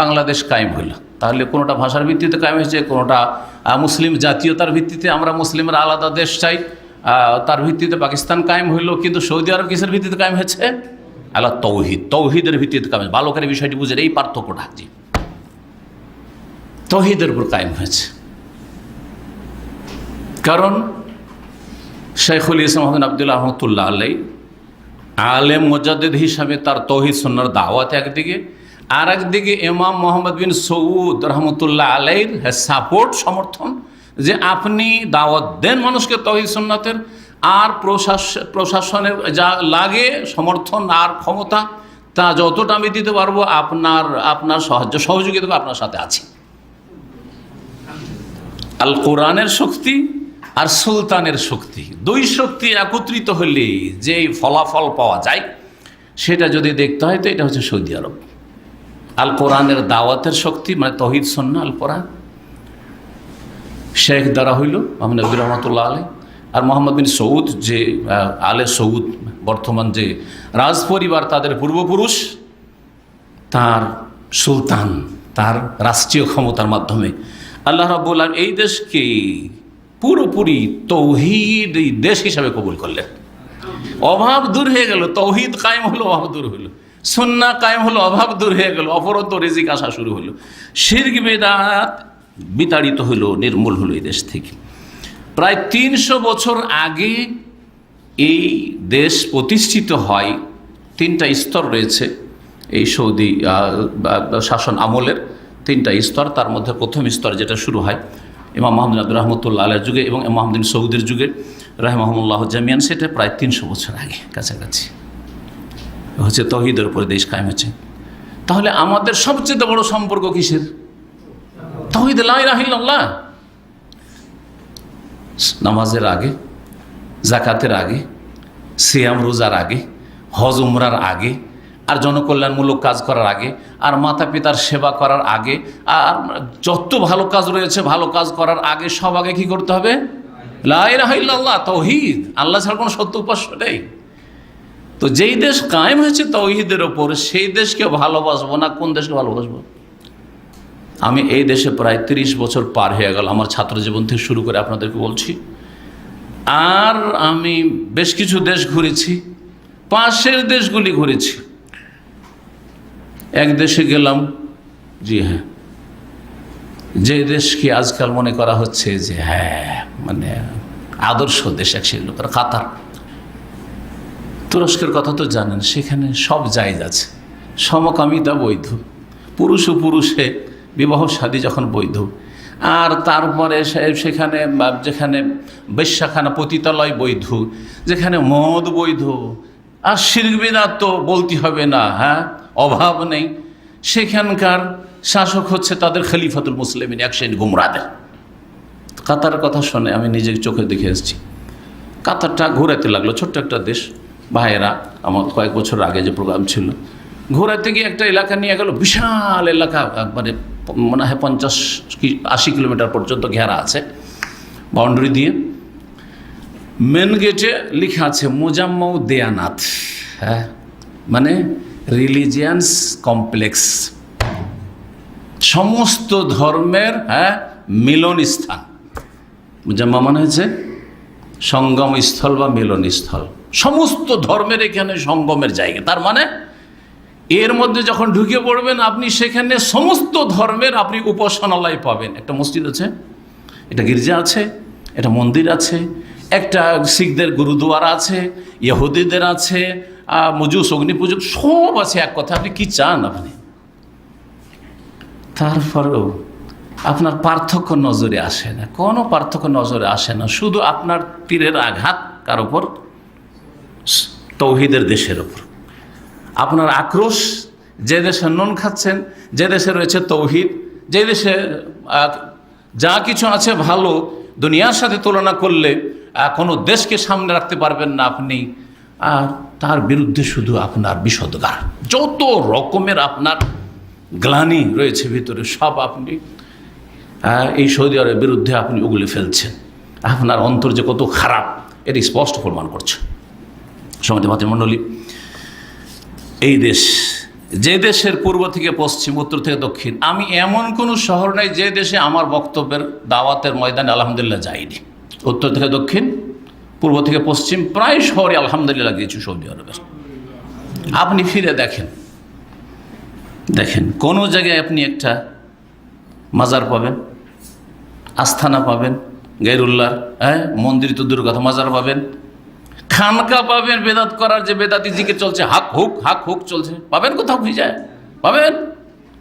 বাংলাদেশ কায়েম হইল। তাহলে কোনোটা ভাষার ভিত্তিতে কায়েম হয়েছে, কোনোটা মুসলিম জাতীয়তার ভিত্তিতে, আমরা মুসলিমরা আলাদা দেশ চাই, তার ভিত্তিতে পাকিস্তান কায়েম হইল। কিন্তু সৌদি আরব কিসের ভিত্তিতে কায়েম হয়েছে? আল্লাহ তৌহিদ, তৌহিদের ভিত্তিতে কায়েম। ভালো করে বিষয়টি বুঝেন, এই পার্থক্যটা জি, তৌহিদের উপর কায়েম হয়েছে। কারণ শাইখুল ইসলাম আহমদ আব্দুল্লাহ রহমতুল্লাহ আলাই আলেম মুজাদ্দিদ হিসাবে তার তৌহিদ সুন্নাহর দাওয়াত একদিকে, আর একদিকে ইমাম মোহাম্মদ বিন সৌদ রহমতুল্লাহ আলাইর সাপোর্ট, সমর্থন, যে আপনি দাওয়াত দেন মানুষকে তৌহিদ সুন্নাতের, আর প্রশাসনের যা লাগে সমর্থন আর ক্ষমতা তা যতটা আমি দিতে পারবো, আপনার সাহায্য সহযোগিতা আপনার সাথে আছি। আল কোরআনের শক্তি আর সুলতানের শক্তি, দুই শক্তি একত্রিত হলে যে ফলাফল পাওয়া যায়, সেটা যদি দেখতে হয় তো এটা হচ্ছে সৌদি আরব। আল কোরআনের দাওয়াতের শক্তি মানে তৌহিদ সুন্নাহ আল কোরআন, শেখ দ্বারা হইল মোহাম্মদ আব্দুর রহমতুল্লাহ আলাই, আর মোহাম্মদ বিন সৌদ যে আলে সৌদ, বর্তমান যে রাজ পরিবার তাদের পূর্বপুরুষ, তার সুলতান, তার রাষ্ট্রীয় ক্ষমতার মাধ্যমে আল্লাহ রাব্বুল আলামিন এই দেশকে পুরোপুরি তৌহিদ দেশ হিসাবে কবুল করলেন। অভাব দূর হয়ে গেল, তৌহিদ কায়েম হলো, অভাব দূর হলো, সুন্নাহ কায়েম হলো, অভাব দূর হয়ে গেল, অপরন্ত রিজিক আসা শুরু হলো, শিরক বিদআত বিতাড়িত হলো, নির্মূল হলো এই দেশ থেকে। প্রায় 300 বছর আগে এই দেশ প্রতিষ্ঠিত হয়। 3টা স্তর রয়েছে এই সৌদি শাসন আমলের, 3টা স্তর। তার মধ্যে প্রথম স্তর যেটা শুরু হয় ইমাম মোহাম্মদ আব্দুর রহমতুল্লাহ আলাইহির যুগে এবং ইমাম মোহাম্মদ বিন সৌদের যুগে রাহিমাহুমুল্লাহ জামিয়ান, সেটা প্রায় 300 বছর আগে কাছাকাছি হচ্ছে তৌহিদের উপরে দেশ কায়েম হচ্ছে। তাহলে আমাদের সবচেয়ে বড় সম্পর্ক কিসের? তাওহীদ, লা ইলাহা ইল্লাল্লাহ। নামাজের আগে, যাকাতের আগে, সিয়াম রোজার আগে, হজ উমরার আগে, আর জনকল্যাণমূলক কাজ করার আগে, আর মাতা পিতার সেবা করার আগে, আর যত ভালো কাজ রয়েছে ভালো কাজ করার আগে, সব আগে কি করতে হবে? লা ইলাহা ইল্লাল্লাহ, তাওহীদ। আল্লাহ ছাড়া কোনো সত্য উপাস্য নেই। তো যেই দেশ কায়েম হয়েছে তাওহীদের ওপর, সেই দেশকে ভালোবাসবো না কোন দেশকে ভালোবাসবো? আমি এই দেশে প্রায় 30 বছর পার হয়ে গেল, আমার ছাত্র জীবন থেকে শুরু করে আপনাদেরকে বলছি। আর আমি বেশ কিছু দেশ ঘুরেছি, পাশের দেশগুলি ঘুরেছি। এক দেশে গেলাম, জি হ্যাঁ, যে দেশকে আজকাল মনে করা হচ্ছে যে হ্যাঁ মানে আদর্শ দেশ, একসাথে লোকের, কাতার। তুরস্কের কথা তো জানেন, সেখানে সব জায়েজ আছে, সমকামিতা বৈধ, পুরুষ ও পুরুষে বিবাহ শাদী যখন বৈধ, আর তারপরে সেখানে যেখানে বেশ্যাখানা পতিতালয় বৈধ, যেখানে মদ বৈধ, আর শিরক বিদআত তো বলতে হবে না, হ্যাঁ অভাব নেই। সেখানকার শাসক হচ্ছে তাদের খলিফাতুল মুসলিমিন, এক শ্রেণী গুমরাদের। কাতারের কথা শুনে আমি নিজের চোখে দেখে এসেছি। কাতারটা ঘোরাতে লাগলো, ছোট্ট একটা দেশ। ভাইয়েরা আমার কয়েক বছর আগে যে প্রোগ্রাম ছিল, ঘোরাতে গিয়ে একটা এলাকা নিয়ে গেল, বিশাল এলাকা, একবারে মনে হয় 50-80 কিলোমিটার পর্যন্ত ঘেরা আছে বাউন্ডারি দিয়ে। মেন গেটে লেখা আছে মোজাম্মাউ দেয়ানাত, হ্যাঁ মানে রিলিজিয়ান্স কমপ্লেক্স, সমস্ত ধর্মের মিলন স্থান। মোজাম্মা মানে হচ্ছে সঙ্গম স্থল বা মিলন স্থল, সমস্ত ধর্মের এখানে সঙ্গমের জায়গা। তার মানে এর মধ্যে যখন ঢুকে পড়বেন আপনি সেখানে সমস্ত ধর্মের আপনি উপাসনালয় পাবেন। একটা মসজিদ আছে, একটা গির্জা আছে, একটা মন্দির আছে, একটা শিখদের গুরুদুয়ারা আছে, ইহুদিদের আছে, মজুস অগ্নি পুজো সব আছে। এক কথা আপনি কি চান আপনি? তারপরেও আপনার পার্থক্য নজরে আসে না, কোনো পার্থক্য নজরে আসে না। শুধু আপনার তীরের আঘাত কার ওপর? তৌহিদের দেশের ওপর। আপনার আক্রোশ যে দেশে নুন খাচ্ছেন, যে দেশে রয়েছে তৌহিদ, যে দেশে যা কিছু আছে ভালো, দুনিয়ার সাথে তুলনা করলে কোনো দেশকে সামনে রাখতে পারবেন না আপনি। আর তার বিরুদ্ধে শুধু আপনার বিষোদ্গার, যত রকমের আপনার গ্লানি রয়েছে ভিতরে সব আপনি এই সৌদি আরবের বিরুদ্ধে আপনি উগলে ফেলছেন। আপনার অন্তর যে কত খারাপ এটি স্পষ্ট প্রমাণ করছে। সমাজ মাতৃমণ্ডলী, এই দেশ, যে দেশের পূর্ব থেকে পশ্চিম, উত্তর থেকে দক্ষিণ, আমি এমন কোনো শহর নাই যে দেশে আমার বক্তব্যের দাওয়াতের ময়দানে আলহামদুলিল্লাহ যাইনি। উত্তর থেকে দক্ষিণ, পূর্ব থেকে পশ্চিম, প্রায় শহরে আলহামদুলিল্লাহ গিয়েছি সৌদি আরবের। আপনি ফিরে দেখেন, কোনো জায়গায় আপনি একটা মাজার পাবেন, আস্থানা পাবেন গায়রুল্লাহর, মন্দির তো দূরের কথা, মাজার পাবেন, খানকা পাবেন, বেদাত করার যে বেদাতি জিকির চলছে, হাক হুক চলছে, পাবেন কোথাও? যায় পাবেন?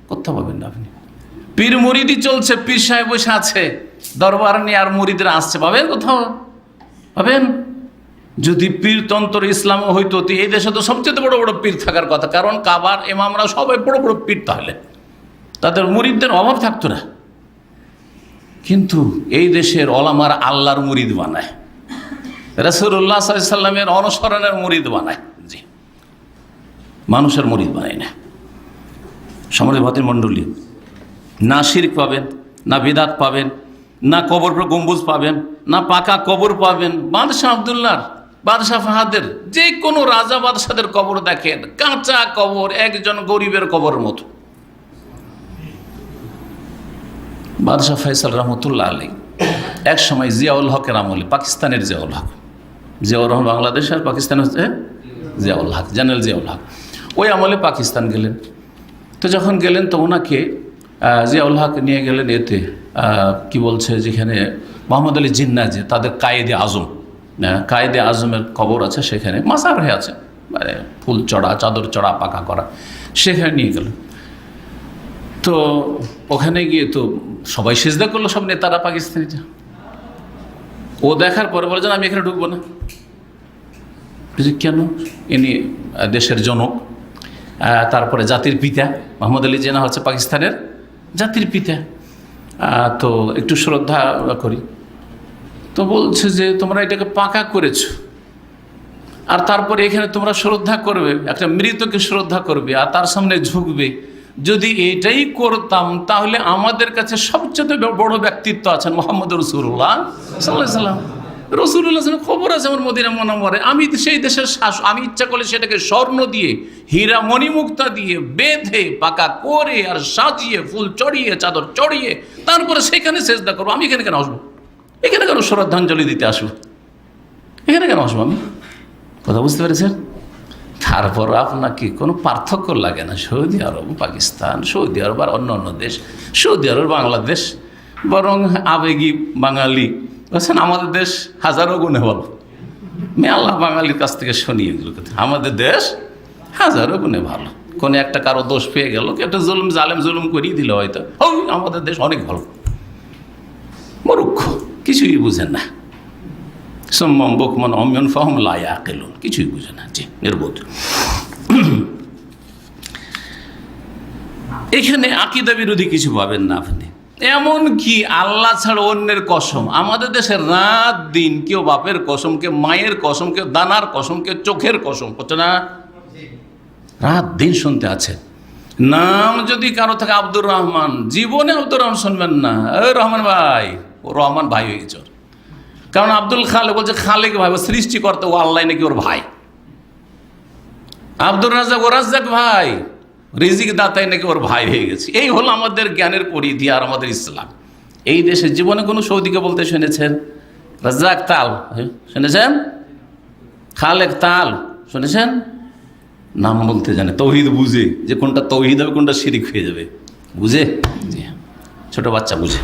কোথাও পাবেন না আপনি। পীর মুরিদি চলছে, পীর সাহেব বসে আছে দরবার নিয়ে আর মুরিদরা আসছে, পাবেন কোথাও? পাবেন? যদি পীরতন্ত্র ইসলাম হইতো তো এই দেশে তো সবচেয়ে বড় বড় পীর থাকার কথা, কারণ কাবার ইমামরা সবাই বড় বড় পীর, তাহলে তাদের মুরিদদের অভাব থাকতো না। কিন্তু এই দেশের ওলামার আল্লাহর মুরিদ বানায়, রাসূলুল্লাহ সাল্লাল্লাহু আলাইহি ওয়াসাল্লামের অনুসরণের মুরিদ বানায়, জি, মানুষের মুরিদ বানায় না। সম্মানিত ভাতৃমণ্ডলী, না শিরক পাবেন, না বিদাত পাবেন, না কবর পর গম্বুজ পাবেন, না পাকা কবর পাবেন। বাদশাহ আব্দুল্লাহর, বাদশাহ ফাহাদের, যে কোনো রাজা বাদশাদের কবর দেখেন, কাঁচা কবর, একজন গরিবের কবরের মতো। বাদশাহ ফয়সাল রহমতুল্লাহ আলাইহি এক সময় জিয়াউল হকের আমলে, পাকিস্তানের জিয়াউল হক, জিয়াউর রহমান বাংলাদেশ আর পাকিস্তান হচ্ছে জিয়াউল হক, জেনারেল জিয়াউল হক, ওই আমলে পাকিস্তান গেলেন। তো যখন গেলেন তো ওনাকে জিয়াউল হক নিয়ে গেলেন এতে কি বলছে, যেখানে মোহাম্মদ আলী জিন্নাহ, যে তাদের কায়েদে আজম, কায়েদে আজমের কবর আছে, সেখানে মাজার হয়ে আছে, মানে ফুল চড়া, চাদর চড়া, পাকা করা, সেখানে নিয়ে গেলেন। তো ওখানে গিয়ে তো সবাই সিজদা করলো, সব নেতারা পাকিস্তানি। ও দেখার পরে বলে আমি এখানে ঢুকবো না। কেন? ইনি দেশের জনক, তারপরে জাতির পিতা, মোহাম্মদ আলী জিন্নাহ হচ্ছে পাকিস্তানের জাতির পিতা, তো একটু শ্রদ্ধা করি। তো বলছে যে তোমরা এটাকে পাকা করেছো, আর তারপরে এখানে তোমরা শ্রদ্ধা করবে, একটা মৃতকে শ্রদ্ধা করবে আর তার সামনে ঝুঁকবে। যদি এটাই করতাম তাহলে আমাদের কাছে সবচেয়ে বড় ব্যক্তিত্ব আছেন মোহাম্মদ রাসূলুল্লাহ সাল্লাল্লাহু আলাইহি ওয়াসাল্লাম। রাসূলুল্লাহ খবর আছে আমার মদিনা মুনাওয়ারায়, আমি সেই দেশের শাসক, আমি ইচ্ছা করলে সেটাকে স্বর্ণ দিয়ে, হীরা মণিমুক্তা দিয়ে বেঁধে পাকা করে আর সাজিয়ে, ফুল চড়িয়ে, চাদর চড়িয়ে, তারপরে সেখানে সেজদা করবো। আমি এখানে কেন আসবো? এখানে কেন শ্রদ্ধাঞ্জলি দিতে আসবো? এখানে কেন আসবো আমি? কথা বুঝতে পেরেছেন? তারপর আপনাকে কোনো পার্থক্য লাগে না সৌদি আরব, পাকিস্তান, সৌদি আরব আর অন্য অন্য দেশ, সৌদি আরব, বাংলাদেশ, বরং আবেগী বাঙালি বলছেন আমাদের দেশ হাজারো গুণে ভালো। আমি আল্লাহ বাঙালির কাছ থেকে শুনি এগুলো কথা, আমাদের দেশ হাজারো গুণে ভালো। কোনো একটা কারো দোষ পেয়ে গেল, একটা জালেম জুলুম করিয়ে দিল, হয়তো আমাদের দেশ অনেক ভালো। মূর্খ, কিছুই বুঝেন না। সুম্মাম বুকমান উময়ুন ফাহুম লা ইয়াকিলুন, কিছুই বুঝে না, জি, নির্বোধ। এখানে আকীদা বিরোধী কিছু পাবেন না আপনি। এমন কি আল্লাহ ছাড়া অন্যের কসম, আমাদের দেশে রাত দিন কেউ বাপের কসম, কেউ মায়ের কসম, কেউ দানার কসম, কেউ চোখের কসম করছে না, রাত দিন শুনতে আছে। নাম যদি কারো থাকে আব্দুর রহমান, জীবনে আব্দুর রহমান শুনবেন না, রহমান ভাই, ও রহমান ভাই হয়ে গেছে। কারণ আব্দুল খালেক বলছে খালেক ভাই, ও সৃষ্টিকর্তা, ও আল্লাহ নাকি ওর ভাই। আব্দুর রাজ্জাক, ও রাজ্জাক ভাই, রিজিক দাতাই নাকি ওর ভাই হয়ে গেছে। এই হলো আমাদের জ্ঞানের পরিধি আর আমাদের ইসলাম। এই দেশে জীবনে কোনো সৌদিকে বলতে শুনেছেন রাজ্জাক তাল শুনেছেন? খালেক তাল শুনেছেন? নাম বলতে জানে, তৌহিদ বুঝে, যে কোনটা তৌহিদ হবে কোনটা শিরিক হয়ে যাবে, বুঝে। জি হ্যাঁ, ছোট বাচ্চা বুঝে।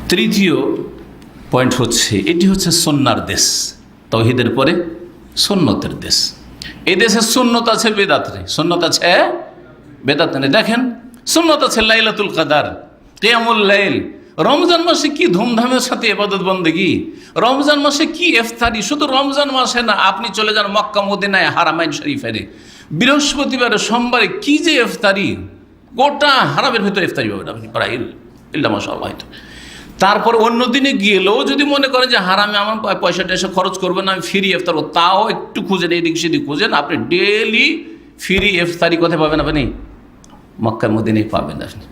তৃতীয় পয়েন্ট হচ্ছে, এটি হচ্ছে সুন্নার দেশ, তৌহিদের পরে সুন্নতের দেশ। এই দেশে সুন্নত আছে, বেদাত নেই। সুন্নত আছে, বেদাত নেই। দেখেন, সুন্নত আছে লাইলাতুল কদর, কিয়ামুল লাইল। রমজান মাসে কি ধুমধামের সাথে ইবাদত বন্দেগি, রমজান মাসে কি ইফতারি। শুধু রমজান মাসে না, আপনি চলে যান মক্কা মদিনায়, হারামাইন শরীফে, বৃহস্পতিবারে সোমবারে কি যে ইফতারি, গোটা হারামের ভিতরে ইফতারি পাবেন আপনি প্রায়, ইল্লা মাশাআল্লাহ। তারপর অন্য দিনে গেলেও যদি মনে করেন যে হারামে আমার পয়সা টয়সা খরচ করবেন না, আমি ফ্রি ইফতার, তাও একটু খুঁজেন, এদিক সেদিক খুঁজেন, আপনি ডেলি ফ্রি ইফতারি কোথায় পাবেন আপনি? মক্কা মদিনায় পাবেন আপনি।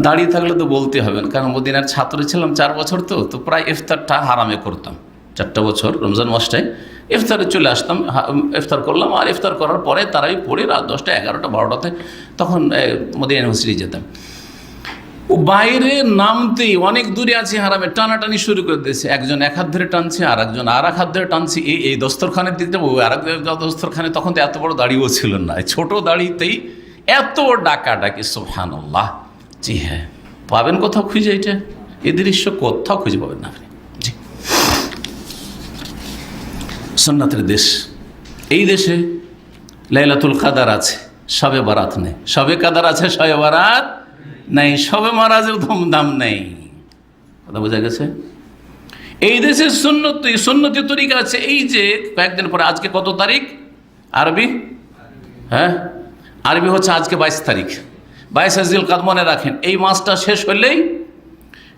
দাঁড়িয়ে থাকলে তো বলতে হবেন, কারণ মদিনার ছাত্র ছিলাম 4 বছর, তো প্রায় ইফতারটা হারামে করতাম। 4টা বছর রমজান মাসটায় ইফতারে চলে আসতাম, ইফতার করলাম, আর ইফতার করার পরে তারাই পড়ে রাত 10টা 11টা 12টাতে তখন মদিনা ইউনিভার্সিটি যেতাম। ও বাইরে নামতেই অনেক দূরে আছে, হারামে টানাটানি শুরু করে দিয়েছে। একজন এক হাত ধরে টানছে, আর একজন আর এক হাত ধরে টানছে, এই দস্তরখানের দিক যাবো, আর এক দস্তরখানে। তখন তো এত বড় দাড়িও ছিল না, ছোট দাড়িতেই এত ডাকাডাকি, সুবহানাল্লাহ। জি হ্যাঁ, পাবেন কোথাও খুঁজে? এটা এই দৃশ্য কোথাও খুঁজে পাবেন না আপনি। জি, সুন্নাতের দেশ। এই দেশে লাইলাতুল কদর আছে, শবে বারাত নেই। শবে কদর আছে, শবে বারাত নেই। শবে মারাজের ধুমধাম নেই। কথা বোঝা গেছে? এই দেশে সুন্নতি তরিকা আছে। এই যে কয়েকদিন পরে, আজকে কত তারিখ আরবি? হ্যাঁ, আরবি হচ্ছে আজকে 22 তারিখ, 22 জিলকাদ। মনে রাখেন, এই মাসটা শেষ হলেই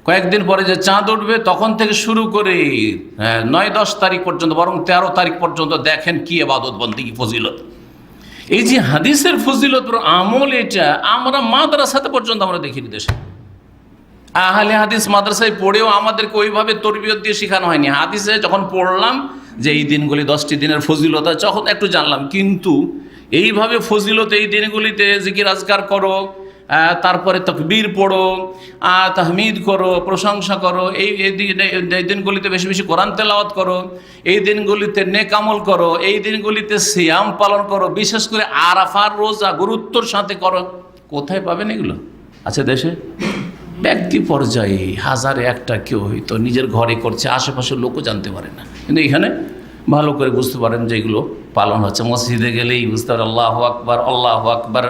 কয়েকদিন পরে যে চাঁদ উঠবে, তখন থেকে শুরু করে 9-10 তারিখ পর্যন্ত, বরং 13 তারিখ পর্যন্ত দেখেন কি ইবাদত বন্দেগী, ফজিলত। এই যে হাদিসের ফজিলত আমল, এটা আমরা মাদ্রাসাতে পর্যন্ত আমরা দেখিনি দেশে। আহলে হাদিস মাদ্রাসায় পড়েও আমাদেরকে ওইভাবে তরবিয়ত দিয়ে শেখানো হয়নি। হাদিসে যখন পড়লাম যে এই দিনগুলি 10টি দিনের ফজিলত আছে, তখন একটু জানলাম, কিন্তু এইভাবে ফজিলত এই দিনগুলিতে জিকির আজকার করো, তারপরে তাকবীর পড়ো, তাহমিদ করো, প্রশংসা করো, এই দিনগুলিতে বেশি বেশি কোরআন তেলাওয়াত করো, এই দিনগুলিতে নেক আমল করো, এই দিনগুলিতে সিয়াম পালন করো, বিশেষ করে আরাফার রোজা গুরুত্বর সাথে করো। কোথায় পাবেন এগুলো? আছে দেশে ব্যক্তি পর্যায়ে হাজারে একটা কেউ হয়তো নিজের ঘরে করছে, আশেপাশের লোকও জানতে পারে না, কিন্তু এখানে ভালো করে বুঝতে পারেন যে এগুলো পালন হচ্ছে। মসজিদে গেলেই বুঝতে পারেন আল্লাহু আকবার, আল্লাহু আকবার,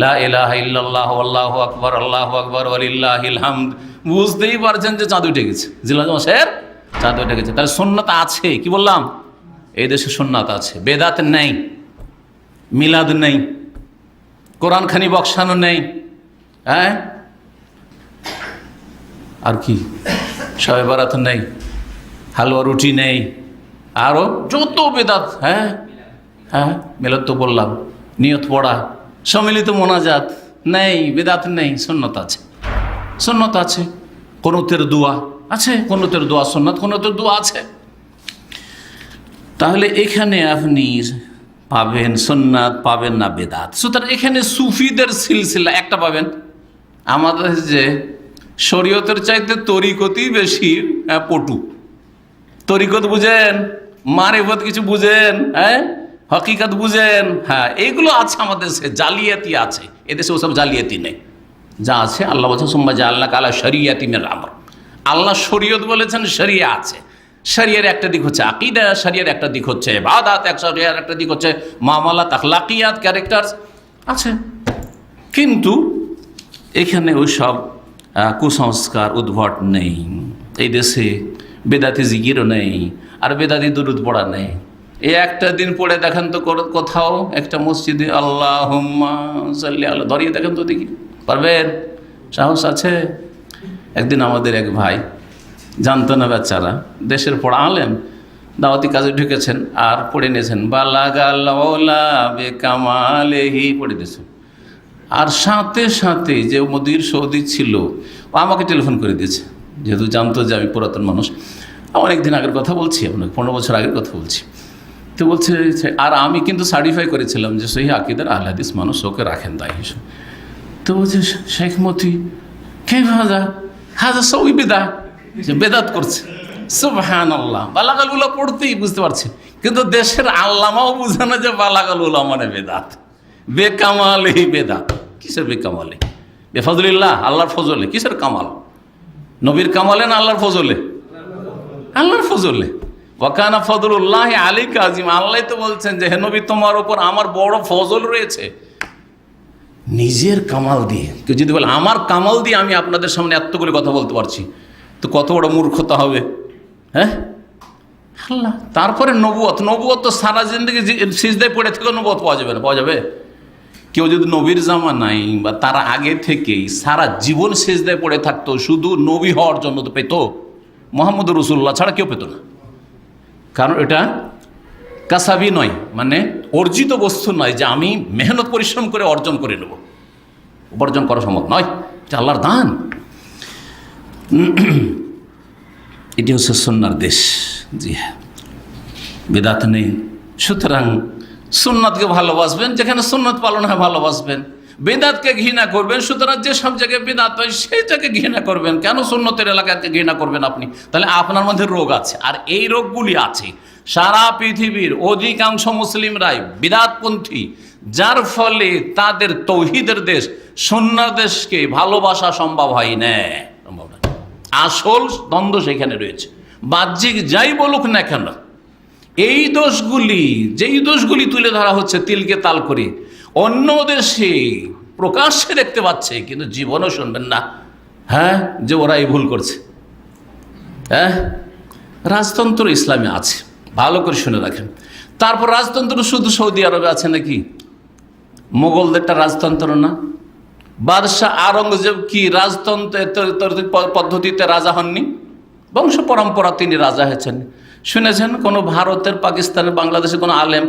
লা ইলাহা ইল্লাল্লাহ, আল্লাহু আকবার, আল্লাহু আকবার, ওয়ালিল্লাহিল হামদ। বুঝতেই পারছেন যে চাঁদ উঠে গেছে, জিলহজ মাসের চাঁদ উঠে গেছে। তাহলে সুন্নাত আছে, কি বললাম? এই দেশে সুন্নাত আছে, বেদাত নেই, মিলাদ নেই, কোরআন খানি বক্সানো নেই, হ্যাঁ, আর কি, শবে বারাত নেই, হালুয়া রুটি নেই, আরও যত বেদাত। হ্যাঁ হ্যাঁ, মিলাদ তো বললাম, নিয়ত পড়া, সম্মিলিত মোনাজাত নেই, বেদাত নেই, সুন্নত আছে। সুন্নত আছে, কুনুতের দোয়া আছে, কুনুতের দোয়া সুন্নত, কুনুতের দোয়া আছে। তাহলে এখানে আপনি পাবেন সুন্নাত, পাবেন না বেদাত। সুতরাং এখানে সুফিদের সিলসিলা একটা পাবেন। আমাদের যে শরীয়তের চাইতে তরিকতই বেশি পটু। তরিকত বুঝেন, মারেফত কিছু বুঝেন, হ্যাঁ, হকিকত বুঝেন, হ্যাঁ, এইগুলো আছে আমাদের দেশে। জালিয়াতি আছে, এদেশে ওসব জালিয়াতি নেই। যা আছে আল্লাহ বলছেন সুম্মা জাআলনাকা আলা শরিয়াতি মিনাল আমর। আল্লাহ শরীয়ত বলেছেন, শরিয়া আছে। শরিয়ার একটা দিক হচ্ছে আকীদা, শরিয়ার একটা দিক হচ্ছে ইবাদত, শরিয়ার একটা দিক হচ্ছে মুআমালাত, আখলাকিয়াত, ক্যারেক্টার আছে। কিন্তু এখানে ওই সব কুসংস্কার উদ্ভট নেই। এই দেশে বেদাতি জিকিরও নেই, আর বেদাতি দুরূদ পড়া নেই। এই একটা দিন পড়ে দেখেন তো কোথাও একটা মসজিদে আল্লাহুম্মা সাল্লি আলা ধরিয়ে দেখেন তো, দেখি পারবেন? সাহস আছে? একদিন আমাদের এক ভাই, জানতো না বেচারা, দেশের পড়া আলেম, দাওয়াতি কাজে ঢুকেছেন আর পড়ে নিয়েছেন বালাগাল ওলা বেকামালেহি পড়ে দিয়েছেন। আর সাথে সাথে যে মুদির সৌদি ছিল, ও আমাকে টেলিফোন করে দিয়েছে, যেহেতু জানতো যে আমি পুরাতন মানুষ। অনেক দিন আগের কথা বলছি, আপনাকে 15 বছর আগের কথা বলছি। তো বলছে, আর আমি কিন্তু সার্টিফাই করেছিলাম যে সহি আকিদার আহলে হাদিস মানুষ ওকে রাখেন দায়ী হিসেবে। তো বলছে, শেখ মতি কে হাজা হাজা সবই বেদা, যে বেদাত করছে। সুবহানাল্লাহ, বালাগাল উলা পড়তেই বুঝতে পারছি, কিন্তু দেশের আল্লামাও বুঝে না যে বালাগাল উলা মানে বেদাত, বেকামাল এই বেদাত। কিসের বেকামালে? বেফজলিল্লাহ, আল্লাহর ফজলে। কিসের কামাল? নবীর কামালে না আল্লাহর ফজলে? আল্লাহর ফজলে। ওয়াকানা ফজলুল্লাহ আলাইকা আযীম। আল্লাহ তো বলছেন যে হে নবী, তোমার উপর আমার বড় ফজল রয়েছে। নিজের কামাল দিয়ে কেউ যদি বলে আমার কামাল দিয়ে আমি আপনাদের সামনে এতগুলো কথা বলতে পারছি, তো কত বড় মূর্খতা হবে। হ্যাঁ, আল্লাহ। তারপরে নবুয়ত, নবুয়ত তো সারা জিন্দগি সিজদায় পড়ে থেকেও নবুয়ত পাওয়া যাবে না? পাওয়া যাবে? কেউ যদি নবীর জামানায় বা তার আগে থেকেই সারা জীবন সিজদায় পড়ে থাকতো শুধু নবী হওয়ার জন্য, তো পেত? মুহাম্মদ রাসূলুল্লাহ ছাড়া কেউ পেত না। কারণ এটা কাসাবি নয়, মানে অর্জিত বস্তু নয় যে আমি মেহনত পরিশ্রম করে অর্জন করে নেব। উপার্জন করা সম্ভব নয়, এটা আল্লাহর দান। এটি হচ্ছে সুন্নার দেশ। জি হ্যাঁ, বিদআত নেই। সুতরাং সুন্নাতকে ভালোবাসবেন, যেখানে সুন্নাত পালন হয় ভালোবাসবেন। বিদআতকে ঘৃণা করবেন, সুতরাং যে সব জায়গায় বিদআত হয় সেই জায়গায় ঘৃণা করবেন। কেন সুন্নতের এলাকাকে ঘৃণা করবেন আপনি? তাহলে আপনার মধ্যে রোগ আছে, আর এই রোগগুলি আছে সারা পৃথিবীর অধিকাংশ মুসলিমরাই বিদআতপন্থী, যার ফলে তাদের তৌহিদের দেশ সুন্নার দেশকে ভালোবাসা সম্ভব হয় না। আসল দ্বন্দ্ব সেখানে রয়েছে। বাহ্যিক যাই বলুক না কেন, এই দোষগুলি, যেই দোষগুলি তুলে ধরা হচ্ছে তিলকে তাল করে, অন্য দেশে প্রকাশ্যে দেখতে পাচ্ছে, কিন্তু জীবনও শুনবেন না। হ্যাঁ, যে ওরা এই ভুল করছে। হ্যাঁ, রাজতন্ত্র ইসলামে আছে, ভালো করে শুনে রাখেন। তারপর রাজতন্ত্র শুধু সৌদি আরবে আছে নাকি? মোগলদেরটা রাজতন্ত্র না? বাদশাহ আওরঙ্গজেব কি রাজতন্ত্র পদ্ধতিতে রাজা হননি? বংশ পরম্পরা তিনি রাজা হয়েছেন। শুনেছেন কোনো ভারতের, পাকিস্তানের, বাংলাদেশের কোনো আলেম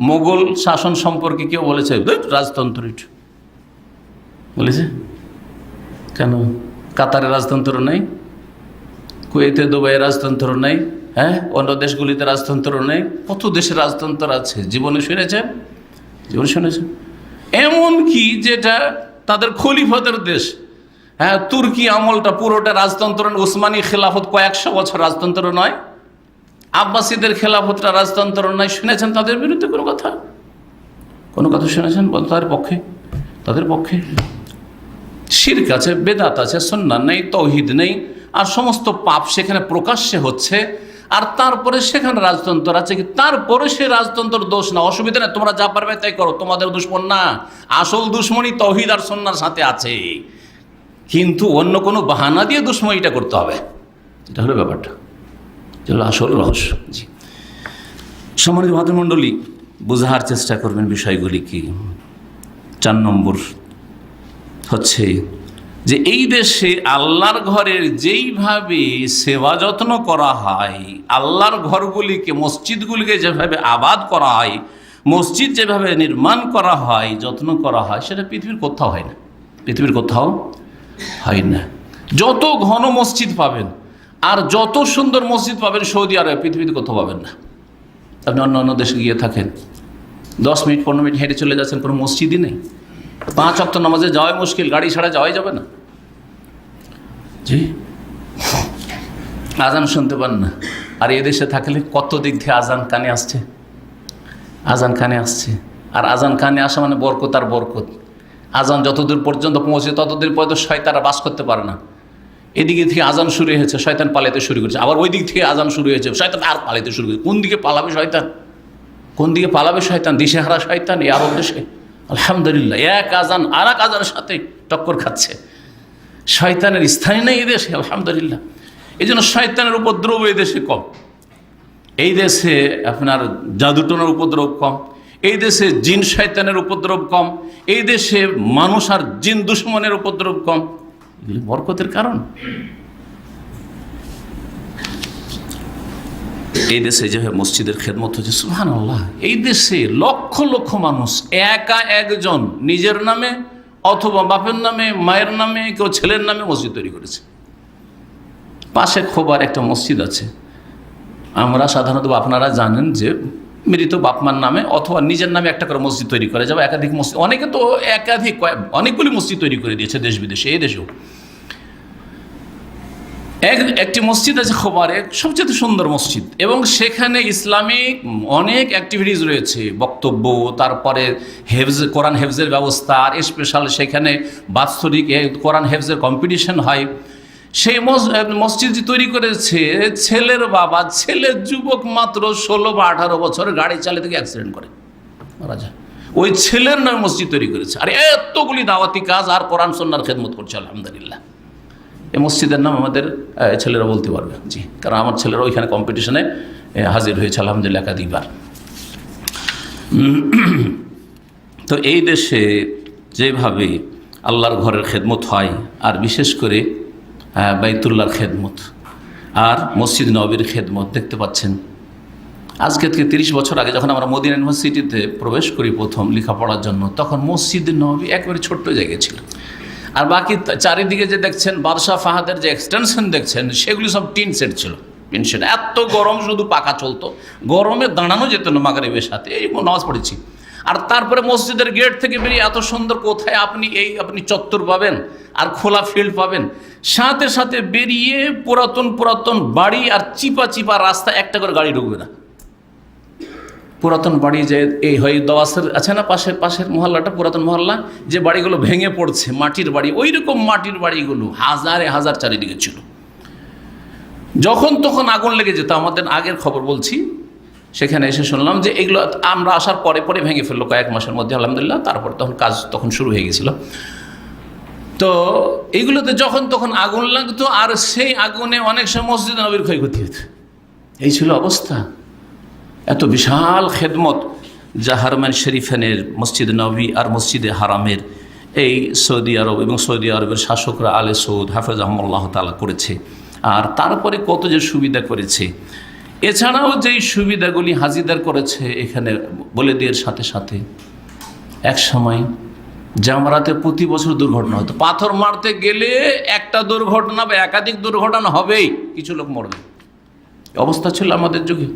মোগল শাসন সম্পর্কে কেউ বলেছে রাজতন্ত্র? বলেছে? কেন? কাতারে রাজতন্ত্র নেই? কুয়েতে, দুবাইয়ে রাজতন্ত্র নেই? হ্যাঁ, অন্য দেশগুলিতে রাজতন্ত্র নেই? কত দেশে রাজতন্ত্র আছে, জীবনে শুনেছেন? জীবনে শুনেছেন? এমন কি যেটা তাদের খলিফাদের দেশ, হ্যাঁ, তুর্কি আমলটা পুরোটা রাজতন্ত্র। উসমানী খেলাফত কয়েকশো বছর রাজতন্ত্র নয়? আব্বাসীদের খেলাফতটা রাজতন্ত্র নয়? শুনেছেন তাদের বিরুদ্ধে কোনো কথা? কোনো কথা শুনেছেন তাদের পক্ষে? তাদের পক্ষে শিরক আছে, বেদাত আছে, সুন্নাহ নেই, তৌহিদ নেই, আর সমস্ত পাপ সেখানে প্রকাশ্যে হচ্ছে। আর তারপরে সেখানে রাজতন্ত্র আছে, কি তারপরে সে রাজতন্ত্র দোষ না, অসুবিধা নেই, তোমরা যা পারবে তাই করো, তোমাদের দুশ্মন না। আসল দুশ্মনী তৌহিদ আর সুন্নাহর সাথে আছে, কিন্তু অন্য কোনো বাহানা দিয়ে দুশ্মনীটা করতে হবে। এটা হলো ব্যাপারটা, এটা হলো আসল রহস্য। জি, সম্মানিত ভাতৃমণ্ডলী, বোঝার চেষ্টা করবেন বিষয়গুলি কি। 4 নম্বর হচ্ছে যে এই দেশে আল্লাহর ঘরের যেইভাবে সেবা যত্ন করা হয়, আল্লাহর ঘরগুলিকে, মসজিদগুলিকে যেভাবে আবাদ করা হয়, মসজিদ যেভাবে নির্মাণ করা হয়, যত্ন করা হয়, সেটা পৃথিবীর কোথাও হয় না। পৃথিবীর কোথাও হয় না। যত ঘন মসজিদ পাবেন আর যত সুন্দর মসজিদ পাবেন সৌদি আরবে, পৃথিবীতে কোথাও পাবেন না। আপনি অন্য অন্য দেশে গিয়ে থাকেন, 10 মিনিট 15 মিনিট হেঁটে চলে যাচ্ছেন, কোনো মসজিদই নেই। 5 ওয়াক্ত নামাজে যাওয়াই মুশকিল, গাড়ি ছাড়া যাওয়াই যাবে না। জি, আজান শুনতে পান না। আর এদেশে থাকলে কত দিক থেকে আজান কানে আসছে, আজান কানে আসছে। আর আজান কানে আসা মানে বরকত আর বরকত। আজান যতদূর পর্যন্ত পৌঁছে ততদূর পর্যন্ত শয়তানরা বাস করতে পারে না। এদিকে থেকে আজান শুরু হয়েছে, শয়তান পালাতে শুরু করেছে। আবার ওই দিক থেকে আজান শুরু হয়েছে, শয়তান আর পালাতে শুরু করেছে। কোন দিকে পালাবে শয়তান? কোন দিকে পালাবে শয়তান? দিশেহারা শয়তান এই আরব দেশে। আলহামদুলিল্লাহ, এক আজান আর এক আজানের সাথে টক্কর খাচ্ছে। শয়তানের স্থায়ী নেই এই দেশে, আলহামদুলিল্লাহ। এই জন্য শয়তানের উপদ্রব এই দেশে কম। এই দেশে আপনার জাদুটনার উপদ্রব কম, এই দেশে জিন শয়তানের উপদ্রব কম, এই দেশে মানুষ আর জিন দুশ্মনের উপদ্রব কম। এগুলি বরকতের কারণ। এই দেশে যেভাবে মসজিদের খেদমত হচ্ছে, সুবহানাল্লাহ। এই দেশে লক্ষ লক্ষ মানুষ একা একজন নিজের নামে অথবা বাপের নামে, মায়ের নামে, কেউ ছেলের নামে মসজিদ তৈরি করেছে। পাশে খোবার একটা মসজিদ আছে। আমরা সাধারণত, আপনারা জানেন যে মৃত বাপমার নামে অথবা নিজের নামে একটা করে মসজিদ তৈরি করে যাবে, একাধিক মসজিদ। অনেকে তো অনেকগুলি মসজিদ তৈরি করে দিয়েছে দেশ বিদেশে, এই দেশেও। একটি মসজিদ আছে খোবারে, সবচেয়ে সুন্দর মসজিদ, এবং সেখানে ইসলামিক অনেক অ্যাক্টিভিটিস রয়েছে, বক্তব্য, তারপরে কোরআন হেফজের ব্যবস্থা, আর স্পেশাল সেখানে বাৎসরিক কোরআন হেফজের কম্পিটিশন হয়। সেই মসজিদটি তৈরি করেছে ছেলের বাবা। ছেলের যুবক মাত্র 16 বা 18 বছর, গাড়ি চালিয়ে থেকে অ্যাক্সিডেন্ট করে মারা যায়। ওই ছেলের নামে মসজিদ তৈরি করেছে, আর এতগুলি দাওয়াতি কাজ আর কোরআন সুন্নাহর খেদমত করছে আলহামদুলিল্লাহ। এই মসজিদের নাম আমাদের ছেলেরা বলতে পারবে, জি, কারণ আমার ছেলেরা ওইখানে কম্পিটিশনে হাজির হয়েছে আলহামদুলিল্লাহ একাধিকবার। তো এই দেশে যেভাবে আল্লাহর ঘরের খেদমত হয়, আর বিশেষ করে বাইতুল্লাহর খেদমত আর মসজিদ নববীর খেদমত দেখতে পাচ্ছেন। আজকে থেকে 30 বছর আগে যখন আমরা মদিনা ইউনিভার্সিটিতে প্রবেশ করি প্রথম লেখাপড়ার জন্য, তখন মসজিদ নববী একেবারে ছোট্ট জায়গা ছিল, আর বাকি চারিদিকে যে দেখছেন বাদশাহ ফাহাদের যে এক্সটেনশন দেখছেন, সেগুলি সব টিন সেট ছিল। টিন সেট, এত গরম, শুধু পাখা চলতো, গরমে দাঁড়ানো যেত না মাগরিবের সাথে। এই নামাজ পড়েছি। আর তারপরে মসজিদের গেট থেকে বেরিয়ে এত সুন্দর, কোথায় আপনি চত্বর পাবেন আর খোলা ফিল্ড পাবেন, সাথে সাথে বেরিয়ে পুরাতন বাড়ি আর চিপা রাস্তা, একটা করে গাড়ি ঢুকবে না। পুরাতন বাড়ি যে এই হয় দওয়াসের আছে না, পাশের মহল্লাটা পুরাতন মহল্লা, যে বাড়িগুলো ভেঙে পড়ছে, মাটির বাড়ি, ওই রকম মাটির বাড়িগুলো হাজার চারিদিকে ছিল। যখন তখন আগুন লেগে যেত। আমাদের আগের খবর বলছি, সেখানে এসে শুনলাম যে এগুলো আমরা আসার পরে ভেঙে ফেললো কয়েক মাসের মধ্যে আলহামদুলিল্লাহ। তারপর কাজ শুরু হয়ে গেছিল। তো এইগুলোতে যখন তখন আগুন লাগতো, আর সেই আগুনে অনেক সময় মসজিদ নবীর ক্ষয়ক্ষতি হতো। এই ছিল অবস্থা। এত বিশাল খেদমত যা হারমাইন শরীফের মসজিদ নবী আর মসজিদে হারামের এই সৌদি আরব এবং সৌদি আরবের শাসকরা আলে সৌদ হাফেজাহুল্লাহ তাআলা করেছে। আর তারপরে কত যে সুবিধা করেছে, এছাড়াও যেই সুবিধাগুলি হাজিদার করেছে এখানে বলে দিয়ে সাথে সাথে এক সময় জামরাতে প্রতি বছর দুর্ঘটনা হতো। পাথর মারতে গেলে একটা দুর্ঘটনা বা একাধিক দুর্ঘটনা হবেই, কিছু লোক মরবে। অবস্থা ছিল আমাদের যুগে।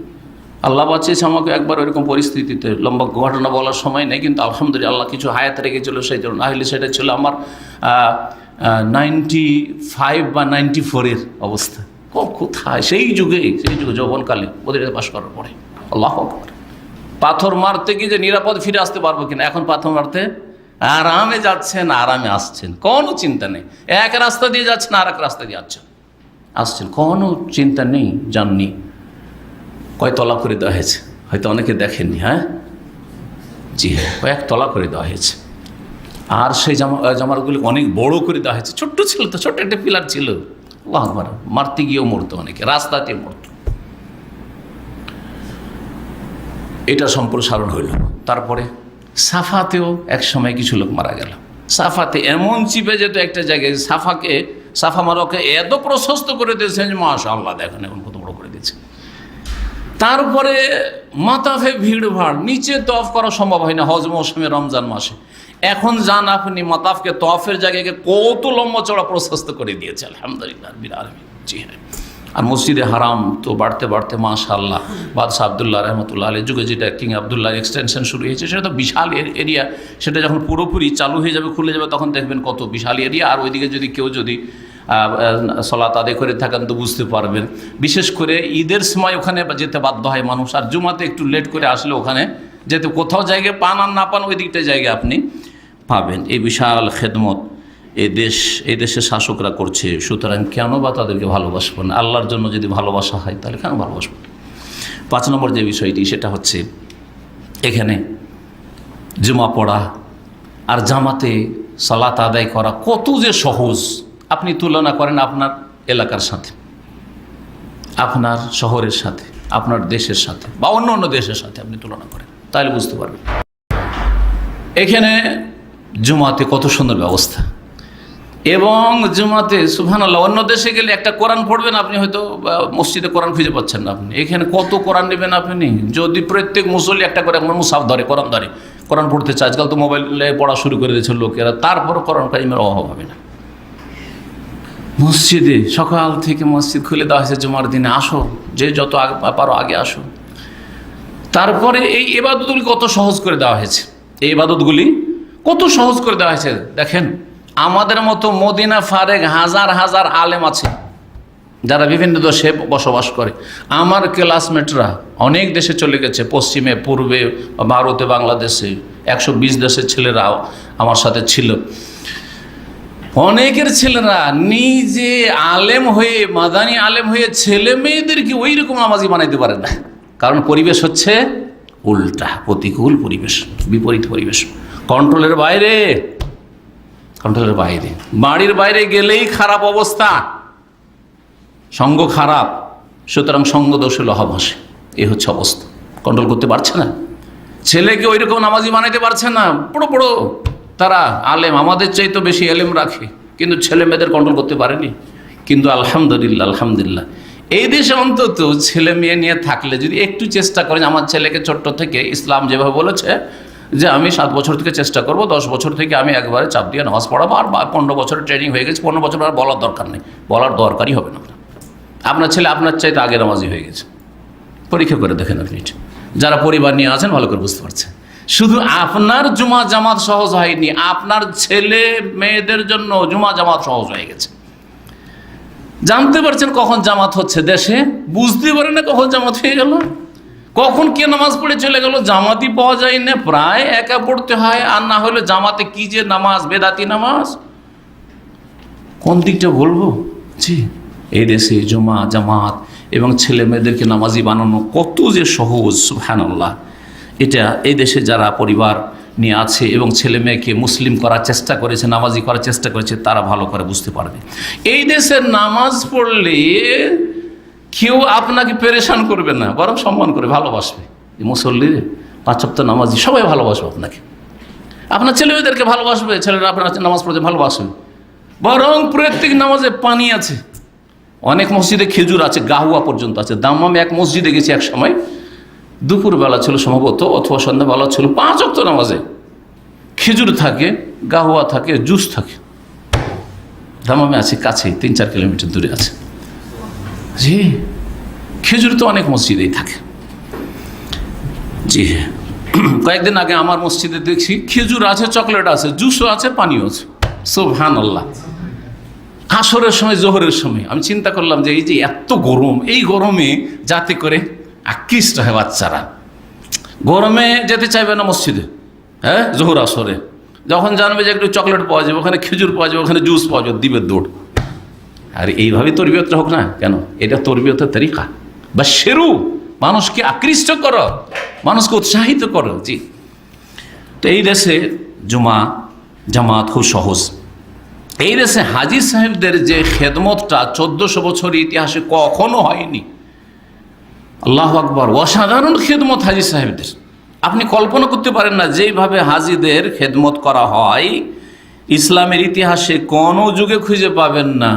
আল্লাহ বাঁচিয়েছে আমাকে একবার ওইরকম পরিস্থিতিতে, লম্বা ঘটনা বলার সময় নেই, কিন্তু আলহামদুলিল্লাহ আল্লাহ কিছু হায়াত রেখেছিল সেই জন্য। নাহলে সেটা ছিল আমার 95 বা 94-এর অবস্থা। কোথায় সেই যুগে যৌবনকালে ওদের পাশ করার পরে আল্লাহু আকবার। পাথর মারতে গিয়ে যে নিরাপদ ফিরে আসতে পারবো কিনা, এখন পাথর মারতে আরামে যাচ্ছেন, আরামে আসছেন, কোনো চিন্তা নেই। এক রাস্তা দিয়ে যাচ্ছেন, আর এক রাস্তা দিয়ে আসছেন, কোনো চিন্তা নেই। জাননি কয় তলা করে দেওয়া হয়েছে, হয়তো অনেকে দেখেননি। হ্যাঁ, জি হ্যাঁ, কয়েক তলা করে দেওয়া হয়েছে। আর সেই জামারগুলি অনেক বড় করে দেওয়া হয়েছে। ছোট্ট ছিল তো, ছোট্ট একটা পিলার ছিল। আল্লাহু আকবার, মারতে গিয়েও মরতো অনেকে, রাস্তাতে মরতো। এটা সম্প্রসারণ হইল। তারপরে সাফাতেও এক সময় কিছু লোক মারা গেল। সাফাতে এমন চিপে যেত একটা জায়গায়, সাফা মারকে এত প্রশস্ত করে দিয়েছেন যে মাশাআল্লাহ, দেখেন এখন কত বড় করে দিয়েছে। তারপরে মাতাফে ভিড় ভাড়, নিচে তওয়াফ করা সম্ভব হয় না হজ মৌসুমে, রমজান মাসে। এখন যান আপনি মাতাফকে, তওয়াফের জায়গায় কত লম্বা চড়া প্রশস্ত করে দিয়েছে আলহামদুলিল্লাহ রাব্বিল আলামিন। জি হ্যাঁ। আর মসজিদে হারাম তো বাড়তে মাশাআল্লাহ বাদশাহ আবদুল্লাহ রহমতুল্লাহ আলাইহির যুগে যেটা কিং আবদুল্লাহ এক্সটেনশন শুরু হয়েছে, সেটা তো বিশাল এরিয়া। সেটা যখন পুরোপুরি চালু হয়ে যাবে, খুলে যাবে, তখন দেখবেন কত বিশাল এরিয়া। আর ওইদিকে যদি কেউ সলাত আদায় করে থাকেন তো বুঝতে পারবেন। বিশেষ করে ঈদের সময় ওখানে যেতে বাধ্য হয় মানুষ, আর জুমাতে একটু লেট করে আসলে ওখানে যেতে কোথাও জায়গায় পান আর না পান, ওই দিকটায় জায়গায় আপনি পাবেন। এই বিশাল খেদমত এই দেশের শাসকরা করছে। সুতরাং কেন বা তাদেরকে ভালোবাসবো না? আল্লাহর জন্য যদি ভালোবাসা হয় তাহলে কেন ভালোবাসবো? 5 নম্বর যে বিষয়টি, সেটা হচ্ছে এখানে জুমা পড়া আর জামাতে সালাত আদায় করা কত যে সহজ। আপনি তুলনা করেন আপনার এলাকার সাথে, আপনার শহরের সাথে, আপনার দেশের সাথে বা অন্য দেশের সাথে আপনি তুলনা করেন, তাহলে বুঝতে পারবেন এখানে জুমাতে কত সুন্দর ব্যবস্থা। এবং জুমাতে সুবহানাল্লাহ, অন্য দেশে গেলে একটা কোরআন পড়বেন আপনি, হয়তো মসজিদে কোরআন খুঁজে পাচ্ছেন না আপনি। এখানে কত কোরআন নেবেন আপনি? যদি প্রত্যেক মুসল্লি একটা করে মুসাফ ধরে, কোরআন পড়তে চায়। আজকাল তো মোবাইলে পড়া শুরু করে দিয়েছে লোকেরা, তারপরও কোরআন কারিমের অভাব হবে না। মসজিদে সকাল থেকে মসজিদ খুলে দেওয়া হয়েছে জুমার দিনে, আসো, যে যত পারো আগে আসো। তারপরে এই ইবাদতগুলি কত সহজ করে দেওয়া হয়েছে, এই ইবাদতগুলি কত সহজ করে দেওয়া হয়েছে। দেখেন, আমাদের মতো মদিনা ফারেক হাজার আলেম আছে, যারা বিভিন্ন দেশে বসবাস করে। আমার ক্লাসমেটরা অনেক দেশে চলে গেছে, পশ্চিমে, পূর্বে, ভারতে, বাংলাদেশে, 120 দেশের ছেলেরাও আমার সাথে ছিল। অনেকের ছেলেরা নিজে আলেম হয়ে, মাদানী আলেম হয়ে ছেলে মেয়েদেরকে ওই রকম নামাজি বানাইতে পারে না, কারণ পরিবেশ হচ্ছে উল্টা, প্রতিকূল পরিবেশ, বিপরীত পরিবেশ, কন্ট্রোলের বাইরে, কন্ট্রোলের বাইরে। বাড়ির বাইরে গেলেই খারাপ অবস্থা, সঙ্গ খারাপ, সুতরাং সঙ্গ দোষে লহব আসে, এই হচ্ছে অবস্থা। কন্ট্রোল করতে পারছে না, ছেলেকে ওই রকম নামাজি বানাইতে পারছে না। বড় বড় তারা আলেম, আমাদের চাইতে বেশি এলেম রাখে, কিন্তু ছেলে মেয়েদের কন্ট্রোল করতে পারেনি। কিন্তু আলহামদুলিল্লাহ, আলহামদুলিল্লাহ, এই দেশে অন্তত ছেলে মেয়ে নিয়ে থাকলে যদি একটু চেষ্টা করেন, আমার ছেলেকে ছোট্ট থেকে ইসলাম যেভাবে বলেছে যে আমি 7 বছর থেকে চেষ্টা করব, 10 বছর থেকে আমি একবারে চাপ দিয়ে নামাজ পড়াবো, আর 15 বছরের ট্রেনিং হয়ে গেছে, 15 বছর আর বলার দরকার নেই, বলার দরকারই হবে না। আপনার ছেলে আপনার চাইতে আগে নামাজি হয়ে গেছে, পরীক্ষা করে দেখেন আপনি। যারা পরিবার নিয়ে আছেন ভালো করে বুঝতে পারছেন। শুধু আপনার জুমা জামাত সহজ হয়নি, আপনার ছেলে মেয়েদের জন্য জুমা জামাত সহজ হয়ে গেছে। জানতে পারছেন কখন জামাত হচ্ছে দেশে, বুঝতে পারেন না কখন জামাত হয়ে গেল, কখন কে নামাজ পড়ে চলে গেল, জামাতই পাওয়া যায় না, প্রায় একা পড়তে হয়, আর না হলে জামাতে কি যে নামাজ, বেদাতি নামাজ, কোন দিকটা বলবো। জি, এই দেশে জুমা জামাত এবং ছেলে মেয়েদেরকে নামাজি বানানো কত যে সহজ, সুবহানাল্লাহ। এটা এই দেশে যারা পরিবার নিয়ে আছে এবং ছেলে মেয়েকে মুসলিম করার চেষ্টা করেছে, নামাজি করার চেষ্টা করেছে, তারা ভালো করে বুঝতে পারবে। এই দেশে নামাজ পড়লে কেউ আপনাকে পেরেশান করবে না, বরং সম্মান করে ভালোবাসবে। মুসল্লি, 5 ওয়াক্ত নামাজি, সবাই ভালোবাসবে আপনাকে, আপনার ছেলে মেয়েদেরকে ভালোবাসবে, ছেলেরা আপনার নামাজ পড়তে ভালোবাসবে। বরং প্রত্যেক নামাজে পানি আছে, অনেক মসজিদে খেজুর আছে, গাহুয়া পর্যন্ত আছে। দাম্মামে এক মসজিদে গেছি এক সময়, দুপুরবেলা ছিল সম্ভবত, অথবা সন্ধ্যাবেলা ছিল, 5 ওয়াক্ত নামাজে খেজুর থাকে, গাহুয়া থাকে, জুস থাকে। দাম্মামে আছে, কাছে 3-4 কিলোমিটার দূরে আছে। জি, খেজুর তো অনেক মসজিদেই থাকে। জি হ্যাঁ, কয়েকদিন আগে আমার মসজিদে দেখছি খেজুর আছে, চকলেট আছে, জুসও আছে, পানিও আছে। সুবহানাল্লাহ। আসরের সময়, জোহরের সময় আমি চিন্তা করলাম যে এই যে এত গরম, এই গরমে যাতে করে আকৃষ্ট হয় বাচ্চারা, গরমে যেতে চাইবে না মসজিদে, হ্যাঁ, জোহর আসরে। যখন জানবে যে একটু চকলেট পাওয়া যাবে, ওখানে খেজুর পাওয়া যাবে, ওখানে জুস পাওয়া যাবে, দিবে দৌড়। আর এইভাবে তরবিয়তটা হোক না কেন, এটা তরবিয়তের তরিকা বা শেরু, মানুষকে আকৃষ্ট করো, মানুষকে উৎসাহিত করো। জি, তো এই দেশে জুমা জামাত খুব সহজ। এই দেশে হাজী সাহেবদের যে খেদমতটা 1400 বছর ইতিহাসে কখনো হয়নি। আল্লাহু আকবার, অসাধারণ খেদমত হাজী সাহেবদের। আপনি কল্পনা করতে পারেন না যেইভাবে হাজীদের খেদমত করা হয়, ইসলামের ইতিহাসে কোনো যুগে খুঁজে পাবেন না।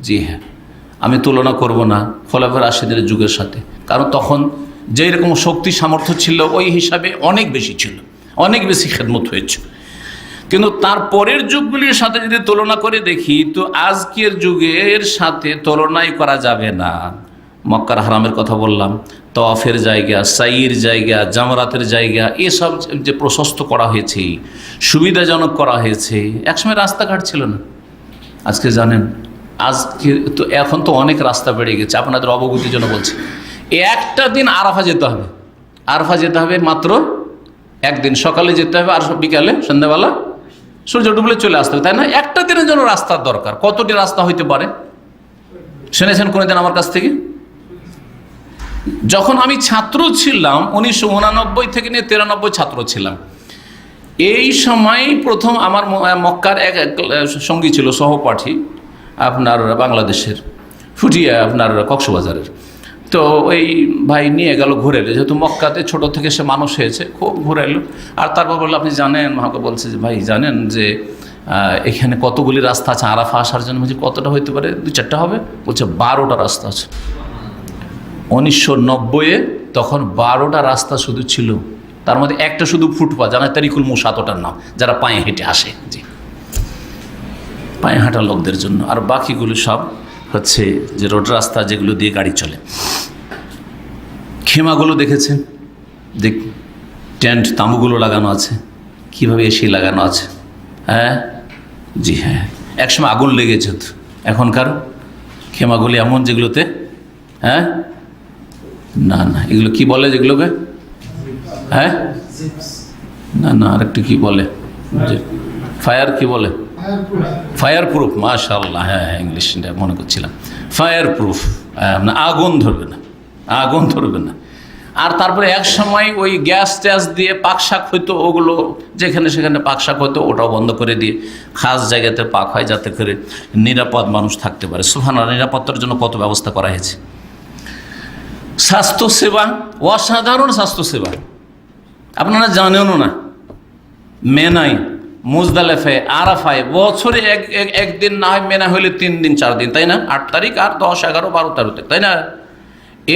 জি হ্যাঁ, আমি তুলনা করব না খোলাফায়ে রাশিদের যুগের সাথে, কারণ তখন যেই রকম শক্তি সামর্থ্য ছিল ওই হিসাবে অনেক বেশি ছিল, অনেক বেশি খেদমত হয়েছে। কিন্তু তার পরের যুগগুলির সাথে যদি তুলনা করে দেখি, তো আজকের যুগের সাথে তুলনাই করা যাবে না। মক্কার হারামের কথা বললাম, তওয়াফের জায়গা, সাইয়ের জায়গা, জামরাতের জায়গা, এসব যে প্রশস্ত করা হয়েছে, সুবিধাজনক করা হয়েছে। একসময় রাস্তাঘাট ছিল না, আজকে জানেন, আজকে তো এখন তো অনেক রাস্তা বেড়ে গেছে। আপনাদের অবগতির জন্য বলছি, একটা দিন আরাফা যেতে হবে, আরাফা যেতে হবে মাত্র একদিন, সকালে যেতে হবে আর বিকালে সন্ধ্যাবেলা সূর্য ডুবলে চলে আসতে হবে, তাই না? একটা দিনের জন্য রাস্তার দরকার। কতটি রাস্তা হইতে পারে শুনেছেন কোনোদিন আমার কাছ থেকে? যখন আমি ছাত্র ছিলাম, 1989 থেকে নিয়ে 93 ছাত্র ছিলাম, এই সময় প্রথম আমার মক্কার এক সঙ্গী ছিল, সহপাঠী, আপনার বাংলাদেশের, ফুটিয়া, আপনার কক্সবাজারের। তো ওই ভাই নিয়ে গেল ঘুরে এলো, যেহেতু মক্কাতে ছোট থেকে সে মানুষ হয়েছে, খুব ঘুরে এলো। আর তারপর বললো, আপনি জানেন, আমাকে বলছে যে ভাই জানেন যে এখানে কতগুলি রাস্তা আছে আরাফা আসার জন্য? বলছি কতটা হইতে পারে? 2-4টা হবে। বলছে 12টা রাস্তা আছে। 1990-এ তখন 12টা রাস্তা শুধু ছিল, তার মধ্যে একটা শুধু ফুটপাথ, জানা তারিকুল মুসাত ওটার নাম, যারা পায়ে হেঁটে আসে, জি, পায়ে হাঁটা লোকদের জন্য। আর বাকিগুলো সব হচ্ছে যে রোড রাস্তা, যেগুলো দিয়ে গাড়ি চলে। খেমাগুলো দেখেছেন, দেখ, টেন্ট, তাঁবুগুলো লাগানো আছে, কীভাবে এসি লাগানো আছে, হ্যাঁ, জি হ্যাঁ। একসময় আগুন লেগেছে, এখনকার খেমাগুলি এমন যেগুলোতে, হ্যাঁ না না এগুলো কি বলে যেগুলোকে, হ্যাঁ না না আরেকটু কি বলে, ফায়ার কি বলে, ফায়ার প্রুফ, মাশাআল্লাহ, হ্যাঁ হ্যাঁ ইংলিশটা মনে করছিলাম, ফায়ার প্রুফ, আগুন ধরবে না, আগুন ধরবে না। আর তারপরে এক সময় ওই গ্যাস ট্যাস দিয়ে পাকশাক হইতো, ওগুলো যেখানে সেখানে পাকশাক হতো ওটাও বন্ধ করে দিয়ে খাস জায়গাতে পাক হয় যাতে করে নিরাপদ মানুষ থাকতে পারে। সুবহানাল্লাহ, নিরাপত্তার জন্য কত ব্যবস্থা করা হয়েছে। স্বাস্থ্যসেবা, অসাধারণ স্বাস্থ্যসেবা, আপনারা জানেনও না। মেনাই, মুজদালেফায়, আরাফায় বছরে একদিন না হয়, মেনা হইলে 3 দিন 4 দিন, তাই না? 8 তারিখ আর 10, 11, 12, 13, তাই না?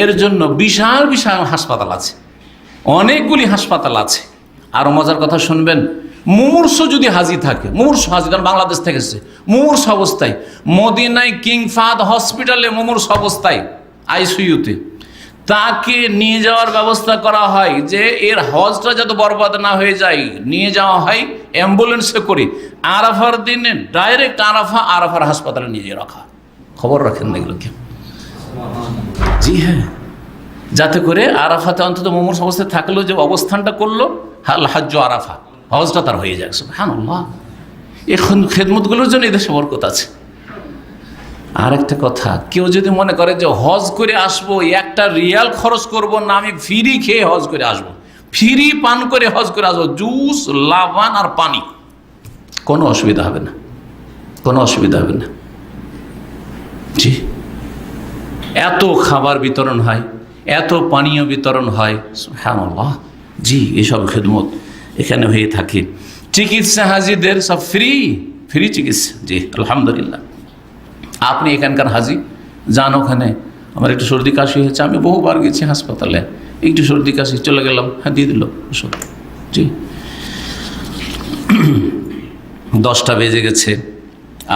এর জন্য বিশাল বিশাল হাসপাতাল আছে, অনেকগুলি হাসপাতাল আছে। আরও মজার কথা শুনবেন, মুমূর্ষু যদি হাজি থাকে, মুমূর্ষু হাজি, কারণ বাংলাদেশ থেকে এসেছে, মুমূর্ষু অবস্থায় মদিনায় কিং ফাহাদ হসপিটালে মুমূর্ষু অবস্থায় আইসিইউতে তাকে নিয়ে যাওয়ার ব্যবস্থা করা হয়, যে এর হজটা যাতে বরবাদ না হয়ে যায়, নিয়ে যাওয়া হয় অ্যাম্বুলেন্সে করে, আরাফার দিনে ডাইরেক্ট আরাফার হাসপাতালে নিয়ে রাখা। খবর রাখেন না এগুলো কেউ? জি হ্যাঁ, যাতে করে আরাফাতে অন্তত মুমূর্ষু অবস্থায় থাকলেও যে অবস্থানটা করলো, হাজ্জ আরাফা, হজটা তার হয়ে যায়। সুবহানাল্লাহ, এই খেদমতগুলোর জন্য এদেশে বরকত আছে। আর একটা কথা, কেউ যদি মনে করে যে হজ করে আসবো, 1 রিয়াল খরচ করব না, আমি ফ্রি খেয়ে হজ করে আসবো, ফ্রি পান করে হজ করে আসবো, জুস, লাবান আর পানি, কোনো অসুবিধা হবে না, কোনো অসুবিধা হবে না। জি, এত খাবার বিতরণ হয়, এত পানীয় বিতরণ হয়, সুবহানাল্লাহ। জি, এসব খেদমত এখানে হয়ে থাকে। চিকিৎসা হাজিদের সব ফ্রি, ফ্রি চিকিৎসা। জি আলহামদুলিল্লাহ। আপনি এখানকার হাজি, যান ওখানে, আমার একটু সর্দি কাশি হয়েছে, আমি বহুবার গেছি হাসপাতালে, একটু সর্দি কাশি, চলে গেলাম, হ্যাঁ দিয়ে দিল ওষুধ। জি, 10টা বেজে গেছে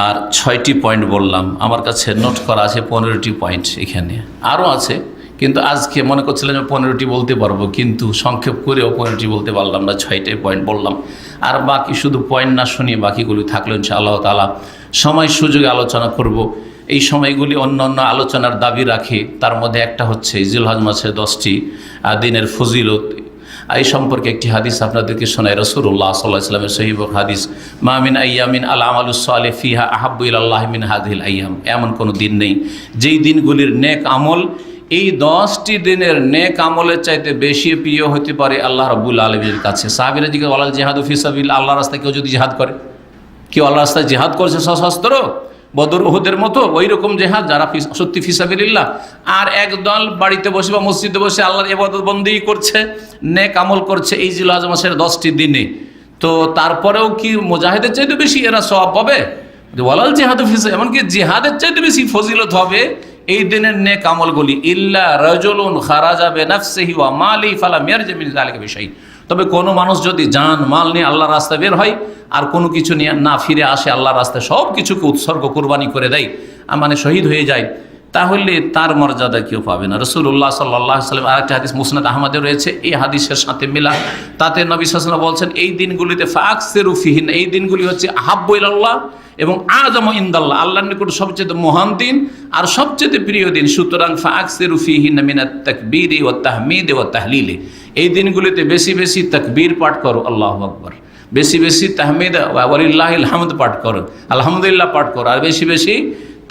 আর 6টি পয়েন্ট বললাম, আমার কাছে নোট করা আছে 15টি পয়েন্ট, এখানে আরও আছে, কিন্তু আজকে মনে করছিলাম যে 15টি বলতে পারবো, কিন্তু সংক্ষেপ করেও 15টি বলতে পারলাম না, 6টাই পয়েন্ট বললাম। আর বাকি শুধু পয়েন্ট না শুনিয়ে বাকিগুলি থাকলেও ইনশাআল্লাহ তাআলা সময় সুযোগে আলোচনা করব। এই সময়গুলি অন্য অন্য আলোচনার দাবি রাখে, তার মধ্যে একটা হচ্ছে জিলহজ মাসের 10টি দিনের ফজিলত। এই সম্পর্কে একটি হাদিস আপনাদেরকে শোনায়, রাসূলুল্লাহ সাল্লাল্লাহু আলাইহি ওয়াসাল্লামের সহিহ হাদিস, মা মিন আইয়ামিন আল আমালুস সালিহ ফিহা আহাব্বু ইলাল্লাহি মিন হাযিহিল আইয়াম। এমন কোনো দিন নেই যেই দিনগুলির নেক আমল এই 10টি দিনের নেক আমলের চাইতে বেশি প্রিয় হতে পারে আল্লাহ রাব্বুল আলামিনের কাছে। সাহাবীরা জিজ্ঞাসা, ওয়ালাল জিহাদু ফি সাবিলিল্লাহ, আল্লাহর রাস্তায় কেউ যদি জিহাদ করে, কেউ আল্লাহর রাস্তায় জিহাদ করছে সশস্ত্র, বদর উহুদের মতো ওই রকম জিহাদ, যারা সত্যি ফি সাবিলিল্লাহ, আর একদল বাড়িতে বসে বা মসজিদে বসে আল্লাহর ইবাদত বন্দেগী করছে, নেক আমল করছে এই জিলহজ মাসের 10টি দিনে, তো তারপরেও কি মুজাহিদের চাইতে বেশি এরা সওয়াব পাবে? ওয়ালাল জিহাদু ফি সাবিলিল্লাহ, এমনকি জিহাদের চাইতে বেশি ফজিলত হবে এই দিনের নেক আমলগুলি। ইল্লা রাজুলুন খারাজা বিনাফসিহি ওয়া মালি ফালাম ইয়ারজি মিন যালিকা বিশাই। তবে কোনো মানুষ যদি জান মাল নিয়ে আল্লাহর রাস্তায় বের হয় আর কোনো কিছু নিয়ে না ফিরে আসে, আল্লাহর রাস্তায় সব কিছুকে উৎসর্গ কুরবানি করে দেয়, মানে শহীদ হয়ে যায়, তাহলে তার মর্যাদা কেউ পাবে না। রাসূলুল্লাহ সাল্লাল্লাহু আলাইহি ওয়াসাল্লাম, আরেকটা হাদিস মুসনাদ আহমদে রয়েছে, এই হাদিসের সাথে মিলা, তাতে নবী সাল্লাল্লাহু আলাইহি ওয়াসাল্লাম বলছেন, এই দিনগুলিতে ফাকসিরু ফিহিন, এই দিনগুলি হচ্ছে আহাব্বু ইলাল্লাহ এবং আযমু ইনদাল্লাহ, আল্লাহর নিকট সবচেয়ে মহান দিন আর সবচেয়ে প্রিয় দিন। সুতরাং ফাকসিরু ফিহিন মিনাত তাকবীরি ওয়াত তাহমিদি ওয়াত তাহলিলি, এই দিনগুলিতে বেশি বেশি তাকবীর পাঠ করো, আল্লাহু আকবার, বেশি বেশি তাহমিদ ওয়ালিল্লাহিল হামদ পাঠ করো, আলহামদুলিল্লাহ পাঠ করো, আর বেশি বেশি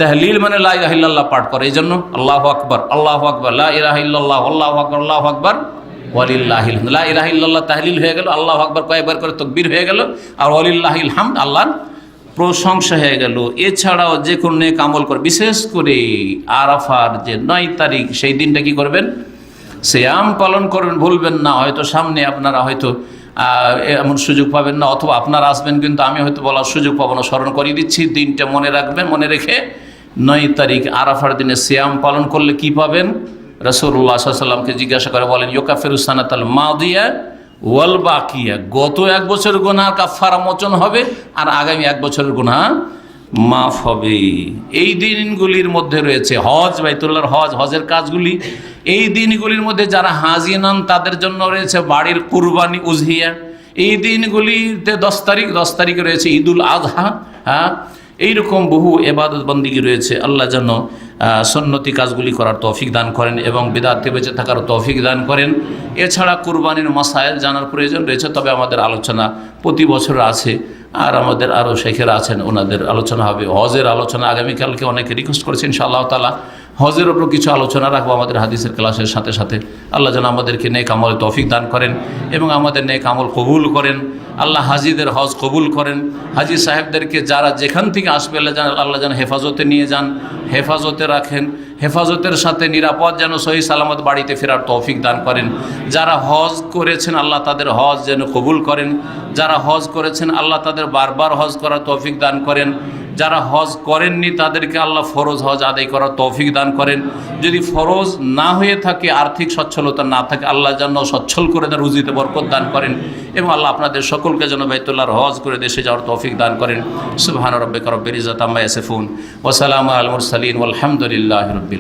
তাহলিল মানে লা ইলাহা ইল্লাল্লাহ পাঠ করে। এই জন্য আল্লাহু আকবার, আল্লাহু আকবার, লা ইলাহা ইল্লাল্লাহ, আল্লাহু আকবার, আল্লাহু আকবার, ওয়ালিল্লাহিল হামদ। লা ইলাহা ইল্লাল্লাহ তাহলিল হয়ে গেল, আল্লাহু আকবার কয়েকবার করে তাকবীর হয়ে গেল, আর ওয়ালিল্লাহিল হামদ আল্লাহর প্রশংসা হয়ে গেল। এছাড়াও যে কোনো নেক আমল করে, বিশেষ করে আরাফার যে 9 তারিখ, সেই দিনটা কি করবেন? সিয়াম পালন করবেন, ভুলবেন না। হয়তো সামনে আপনারা হয়তো এমন সুযোগ পাবেন না, অথবা আপনারা আসবেন কিন্তু আমি হয়তো বলার সুযোগ পাবো না, স্মরণ করিয়ে দিচ্ছি, দিনটা মনে রাখবেন। মনে রেখে 9 তারিখ আরাফার দিনে সিয়াম পালন করলে কি পাবেন? রাসূলুল্লাহ সাল্লাল্লাহু আলাইহি ওয়াসাল্লামকে জিজ্ঞাসা করে বলেন, ইউকাফিরুস সানাতাল মাদিয়া ওয়াল বাকিয়া, গত 1 বছরের গুনাহ কাফারা মোচন হবে আর আগামী 1 বছরের গুনাহ মাফ হবে। এই দিনগুলির মধ্যে রয়েছে হজ, বাইতুল্লাহর হজ, হজের কাজগুলি। এই দিনগুলির মধ্যে যারা হাজি নন তাদের জন্য রয়েছে বাড়ির কুরবানি, উজহিয়া। এই দিনগুলিতে 10 তারিখে রয়েছে ঈদুল আজহা। হ্যাঁ, এইরকম বহু এবাদত বন্দিগি রয়েছে। আল্লাহ যেন সুন্নতি কাজগুলি করার তৌফিক দান করেন এবং বিদআত থেকে বেঁচে থাকার তৌফিক দান করেন। এছাড়া কুরবানির মাসায়েল জানার প্রয়োজন রয়েছে, তবে আমাদের আলোচনা প্রতি বছর আছে, আর আমাদের আরও শেখেরা আছেন, ওনাদের আলোচনা হবে। হজের আলোচনা আগামীকালকে অনেকে রিকোয়েস্ট করেছে, ইনশাআল্লাহ তাআলা হজের ওপর কিছু আলোচনা রাখবো আমাদের হাদিসের ক্লাসের সাথে সাথে। আল্লাহ যেন আমাদেরকে নেক আমলে তৌফিক দান করেন এবং আমাদের নেক আমল কবুল করেন। আল্লাহ হাজিদের হজ কবুল করেন। হাজি সাহেবদেরকে যারা যেখান থেকে আসবে আল্লাহ যেন হেফাজতে নিয়ে যান, হেফাজতে রাখেন, হেফাজতের সাথে নিরাপদ যেন সহি সালামত বাড়িতে ফেরার তৌফিক দান করেন। যারা হজ করেছেন আল্লাহ তাদের হজ যেন কবুল করেন। যারা হজ করেছেন আল্লাহ তাদের বারবার হজ করার তৌফিক দান করেন। যারা হজ করেননি তাদেরকে আল্লাহ ফরজ হজ আদায় করার তৌফিক দান করেন। যদি ফরজ না হয়ে থাকে, আর্থিক সচ্ছলতা না থাকে, আল্লাহ যেন সচ্ছল করে দেন, রুজিতে বরকত দান করেন এবং আল্লাহ আপনাদের সকলকে যেন বাইতুল্লাহর হজ করে দেশে যাওয়ার তৌফিক দান করেন। সুবহান রাব্বিকা রব্বিল ইজ্জাতি আম্মা ইয়াসিফুন ওয়া সালামুন আলাল মুরসালিন ওয়াল হামদুলিল্লাহি রাব্বিল আলামিন।